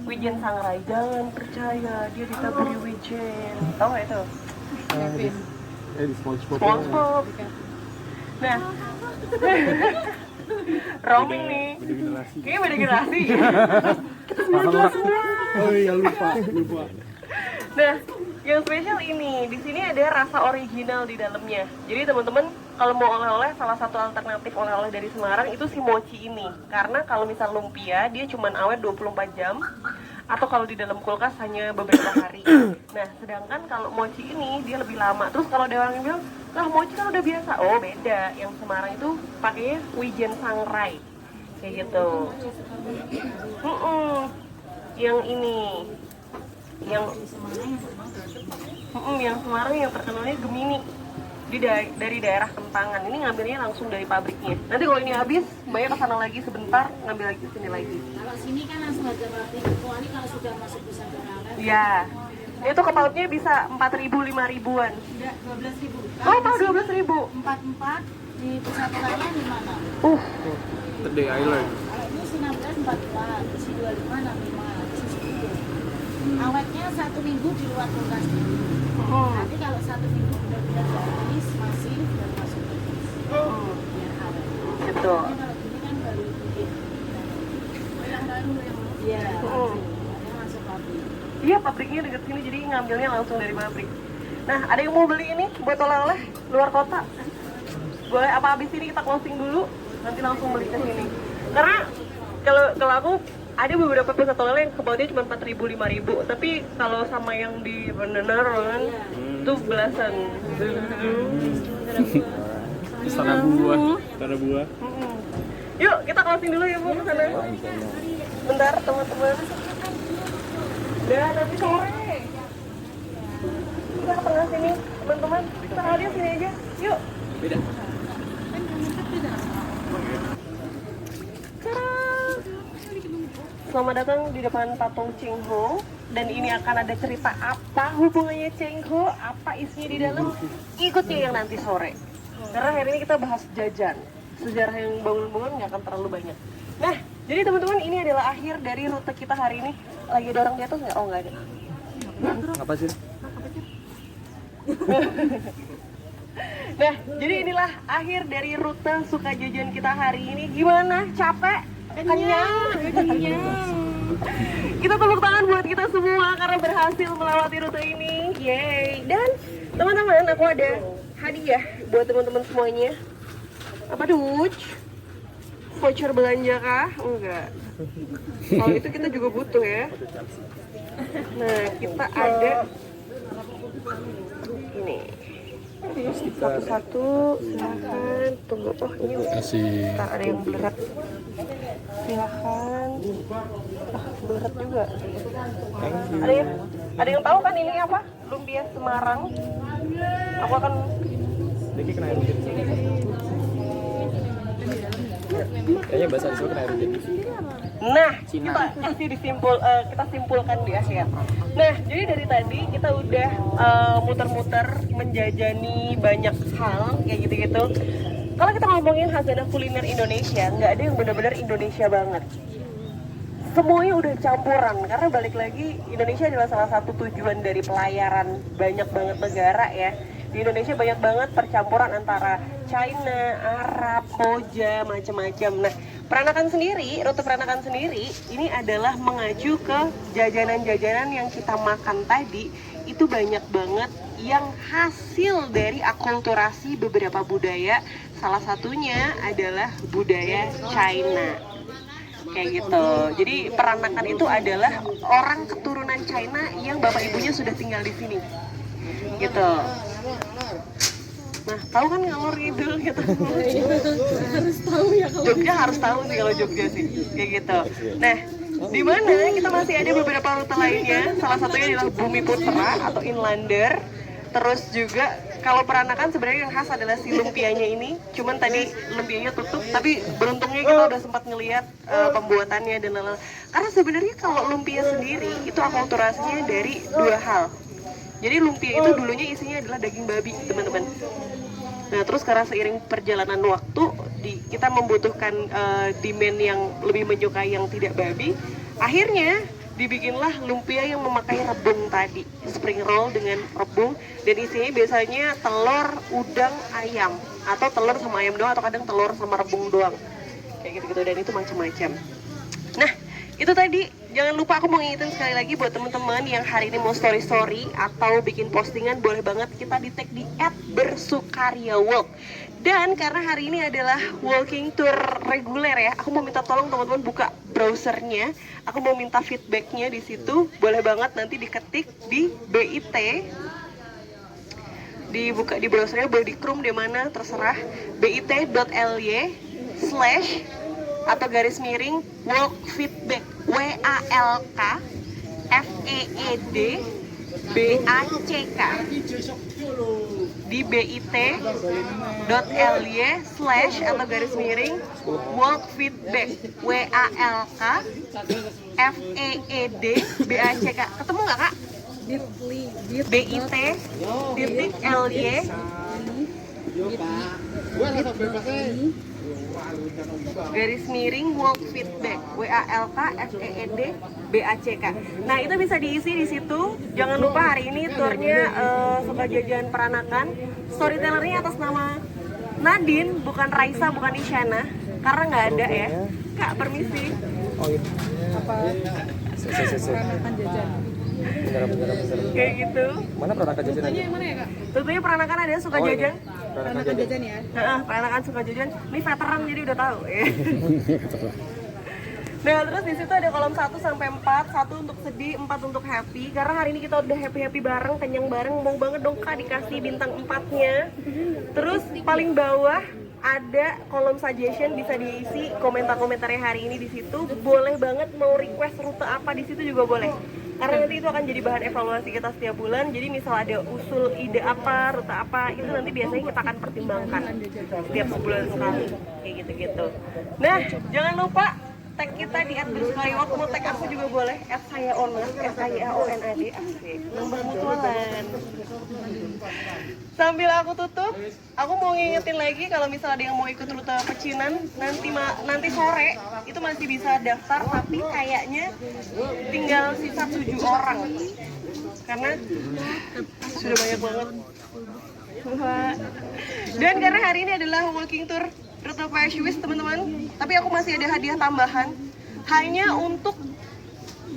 Wijen sangrai, jangan percaya dia ditaburi wijen. Tahu nggak itu? Di SpongeBob. SpongeBob. Nah, roaming nih. Kayaknya beda generasi. Kita 19 semua. Oh iya lupa. Nah, yang spesial ini, di sini ada rasa original di dalamnya. Jadi teman-teman kalau mau oleh-oleh, salah satu alternatif oleh-oleh dari Semarang itu si mochi ini. Karena kalau misal lumpia, dia cuma awet 24 jam. Atau kalau di dalam kulkas hanya beberapa hari. Nah, sedangkan kalau mochi ini dia lebih lama. Terus kalau ada orang yang bilang, lah mochi kan udah biasa. Oh beda, yang Semarang itu pakainya wijen sangrai. Kayak gitu. Yang ini. Yang Semarang yang terkenalnya Gemini. Dari daerah Kentangan. Ini ngambilnya langsung dari pabriknya. Nanti kalau ini habis, Mbaknya kesana lagi sebentar, ngambil lagi sini lagi. Kalau sini kan langsung harga pabrik. Kecuali kalau sudah masuk pusat barang. Ya. Itu kepautnya bisa 4.000, 5.000-an. Enggak, 12.000. Oh, tahu 12.000. 44 di pusat barangnya di mana? Today I learned. Kalau ini si 16 44, si 25 65, si 10. Awetnya 1 minggu di luar kulkas dulu. Nanti kalau 1 minggu benar-benar habis masih baru masuk kulkas. Biar awet. Gitu. Ini kalau gini kan baru bikin. Yang baru yang iya. Yang masuk pabrik. Iya, pabriknya deket sini, jadi ngambilnya langsung dari pabrik. Nah, ada yang mau beli ini buat oleh-oleh luar kota? Boleh apa habis ini kita closing dulu, nanti langsung beli ke sini. Karena kalau aku ada beberapa pusat oleh-oleh yang kebautnya cuma 4.000, 5.000, tapi kalau sama yang di beneran itu belasan. Istana buah. Yuk, kita closing dulu ya Bu ke sana. Bentar teman-teman. Udah nanti sore. Kita ke tengah sini, teman-teman. Kita audio sini aja. Yuk. Beda. Selamat datang di depan patung Cheng Ho. Dan ini akan ada cerita apa hubungannya Cheng Ho, apa isinya di dalam, ikuti yang nanti sore. Karena hari ini kita bahas jajan. Sejarah yang bangun-bangun nggak akan terlalu banyak. Nah, jadi teman-teman, ini adalah akhir dari rute kita hari ini. Lagi ada orang di atas nggak? Oh, nggak ada. Apa sih? Nah, jadi inilah akhir dari rute suka jajan kita hari ini. Gimana? Capek? Kenyang? Kita tepuk tangan buat kita semua karena berhasil melewati rute ini. Yeay! Dan teman-teman, aku ada hadiah buat teman-teman semuanya. Apa tuh? Voucher belanja kah? Enggak. Kalau itu kita juga butuh ya. Nah, kita ada ini. Satu-satu, silakan. Tunggu. Oh, ini Kasih. tak ada yang berat. Silakan. Berat juga. Ada yang tahu kan ini apa? Lumpia Semarang. Aku akan Diki kena air hujan. Kayaknya bahasa Indonesia kena air hujan. Nah, kita simpulkan di Asia. Nah, jadi dari tadi kita udah muter-muter menjajani banyak hal kayak gitu-gitu. Kalau kita ngomongin khazanah kuliner Indonesia, nggak ada yang benar-benar Indonesia banget. Semuanya udah campuran, karena balik lagi Indonesia adalah salah satu tujuan dari pelayaran banyak banget negara ya. Di Indonesia banyak banget percampuran antara China, Arab, Koja, macam-macam. Nah, Peranakan sendiri, rute Peranakan sendiri, ini adalah mengacu ke jajanan-jajanan yang kita makan tadi. Itu banyak banget yang hasil dari akulturasi beberapa budaya. Salah satunya adalah budaya China. Kayak gitu. Jadi peranakan itu adalah orang keturunan China yang bapak ibunya sudah tinggal di sini. Gitu. Nah, tahu kan ngalor ngidul gitu. Harus tahu ya kalau Jogja harus tahu sih kalau Jogja sih. Kayak gitu. Nah, di mana kita masih ada beberapa rute lainnya. Salah satunya adalah Bumi Putra atau Inlander. Terus juga kalau Peranakan sebenarnya yang khas adalah si lumpianya ini. Cuman tadi lumpianya tutup, tapi beruntungnya kita udah sempat ngelihat pembuatannya dan lain-lain. Karena sebenarnya kalau lumpia sendiri itu akulturasinya dari dua hal. Jadi lumpia itu dulunya isinya adalah daging babi, teman-teman. Nah, terus karena seiring perjalanan waktu, kita membutuhkan demand yang lebih menyukai yang tidak babi. Akhirnya dibikinlah lumpia yang memakai rebung tadi, spring roll dengan rebung, dan isinya biasanya telur, udang, ayam, atau telur sama ayam doang, atau kadang telur sama rebung doang, kayak gitu-gitu, dan itu macam-macam. Nah, itu tadi. Jangan lupa, aku mau ngingetin sekali lagi buat teman-teman yang hari ini mau story-story atau bikin postingan, boleh banget kita di-tag di @bersukaryawalk. Dan karena hari ini adalah walking tour reguler ya, aku mau minta tolong teman-teman buka browsernya. Aku mau minta feedbacknya di situ. Boleh banget nanti diketik di BIT. Dibuka di browsernya, boleh di Chrome di mana terserah. bit.ly/ atau garis miring walk feedback WALK FEED BACK di bit.ly/ atau garis miring walk feedback WALK FEED BACK. Ketemu nggak kak? bit.ly garis miring walk feedback WALK FEED BACK. Nah, itu bisa diisi di situ. Jangan lupa hari ini turnya suka jajan Peranakan. Storytellernya atas nama Nadine, bukan Raisa, bukan Isyana, karena nggak ada ya. Kak, permisi. Oh iya. Apa? Peranakan jajan. Bentar. Kayak gitu. Mana peranakan jajan? Yang mana ya kak? Tentunya Peranakan ada suka jajan. Peranakan jajan ya. Peranakan suka jajan. Ini veteran jadi udah tahu ya. Nah, terus di situ ada kolom 1 sampai 4, 1 untuk sedih, 4 untuk happy. Karena hari ini kita udah happy bareng, kenyang bareng, mau banget dong Kak dikasih bintang 4-nya. Terus paling bawah ada kolom suggestion, bisa diisi komentar-komentarnya hari ini di situ. Boleh banget mau request rute apa di situ juga boleh. Karena nanti itu akan jadi bahan evaluasi kita setiap bulan. Jadi misal ada usul ide apa, rute apa, itu nanti biasanya kita akan pertimbangkan setiap sebulan sekali, kayak gitu-gitu. Nah, jangan lupa tag kita di @bersukaryawak, mau tag aku juga boleh, @sayaonad, SAYAONAD, asik, nambah mutualan. Sambil aku tutup, aku mau ngingetin lagi kalau misalnya ada yang mau ikut rute pecinan, nanti sore itu masih bisa daftar, tapi kayaknya tinggal sisa 7 orang karena sudah banyak banget. Dan karena hari ini adalah walking tour rute PSWIS teman-teman, tapi aku masih ada hadiah tambahan hanya untuk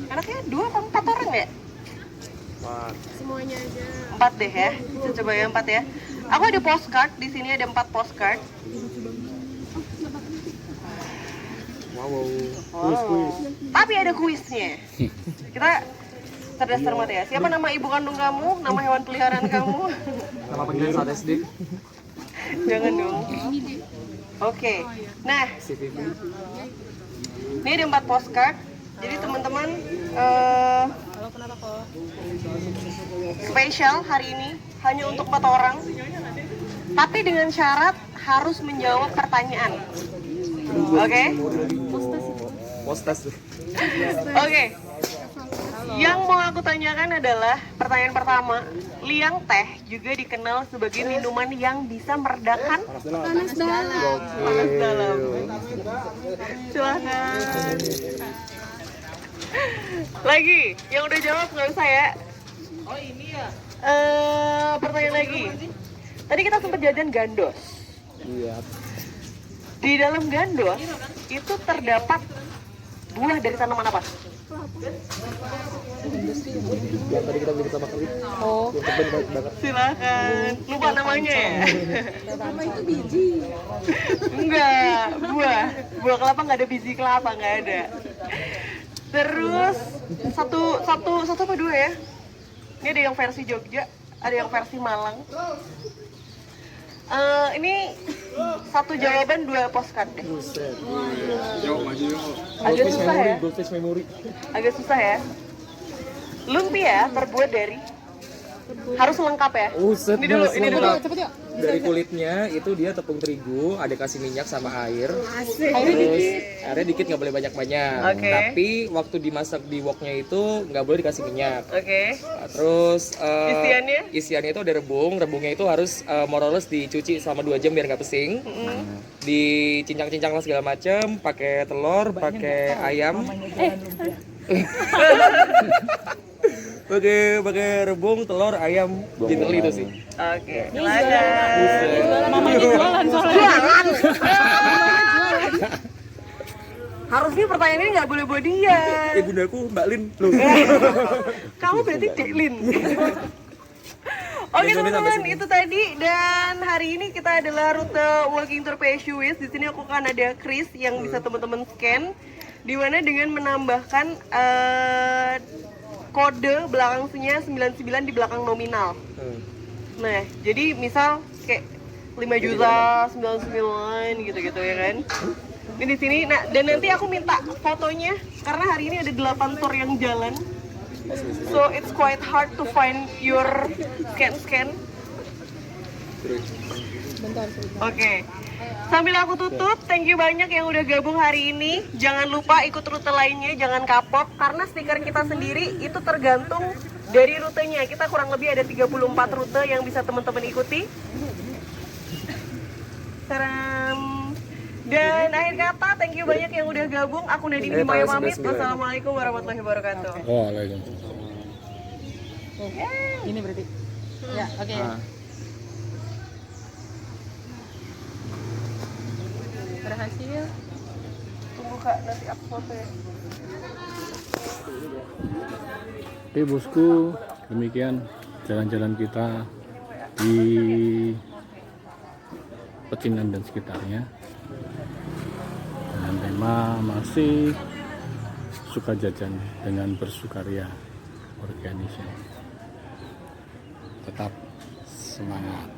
anaknya 2 atau 4 orang ya? Semuanya aja. 4 deh ya, kita coba ya 4 ya. Aku ada postcard, di sini ada 4 postcard. Wow. Tapi ada kuisnya. Kita cerdas cermat ya. Siapa nama ibu kandung kamu? Nama hewan peliharaan kamu? Nama panggilan saat SD. Jangan dong. Oke. Nah, ini ada 4 postcard. Jadi teman-teman spesial hari ini hanya untuk 4 orang. Tapi dengan syarat harus menjawab pertanyaan. Oke? Postas tuh. Oke. Yang mau aku tanyakan adalah pertanyaan pertama, liang teh juga dikenal sebagai minuman yang bisa meredakan Panas dalam. panas dalam. Silahkan. Lagi, yang udah jawab nggak usah ya. Oh ini ya. Pertanyaan lagi. Tadi kita sempat jajan gandos. Iya. Di dalam gandos itu terdapat buah dari tanaman apa? Yang tadi kita beli pertama kali. Oh, silakan. Lupa namanya ya? Nama itu biji. Enggak, buah kelapa nggak ada biji kelapa, nggak ada. Terus satu apa 2 ya? Ini ada yang versi Jogja, ada yang versi Malang. Ini satu jawaban 2 postcard deh. Jawab aja yuk. Agak susah ya? Goldfish memory. Agak susah ya? Lumpia terbuat dari harus lengkap ya? Buset, Ini dulu, ini dulu. Dari kulitnya itu dia tepung terigu, ada kasih minyak sama air. Asik. Airnya dikit nggak boleh banyak-banyak. Oke. Tapi waktu dimasak di woknya itu nggak boleh dikasih minyak. Oke. Nah, terus Isiannya? isiannya itu ada rebung. Rebungnya itu harus more or less dicuci selama 2 jam biar nggak pesing. Dicincang-cincang lah segala macam. Pakai telur, pakai ayam. pakai rebung, telur, ayam, gitu itu sih. Oke. Silakan. Mamanya jualan soalnya. Harusnya pertanyaan ini nggak boleh buat dia. Bundaku Mbak Lin loh. Kamu berarti Dek Lin. Oke teman-teman, itu tadi, dan hari ini kita adalah rute walking tour PSWIS. Di sini aku akan ada Chris yang bisa teman-teman scan, dimana dengan menambahkan kode belakangnya 99 di belakang nominal. Nah, jadi misal kayak 5 juta 99 gitu-gitu ya kan. Ini di sini. Nah, dan nanti aku minta fotonya karena hari ini ada 8 tour yang jalan. So it's quite hard to find your scan. Oke. Sambil aku tutup, thank you banyak yang udah gabung hari ini. Jangan lupa ikut rute lainnya, jangan kapok karena stiker kita sendiri itu tergantung dari rutenya. Kita kurang lebih ada 34 rute yang bisa teman-teman ikuti. Salam. Dan akhir kata, thank you banyak yang udah gabung. Aku Nadine Himaya pamit. Wassalamualaikum warahmatullahi wabarakatuh. Waalaikumsalam. Ini berarti. Ya, oke. Berhasil. Tunggu Kak, nanti aku foto ya. Oke bosku, demikian jalan-jalan kita di Pecinan dan sekitarnya dengan tema masih suka jajan dengan bersukaria organisasi. Tetap semangat.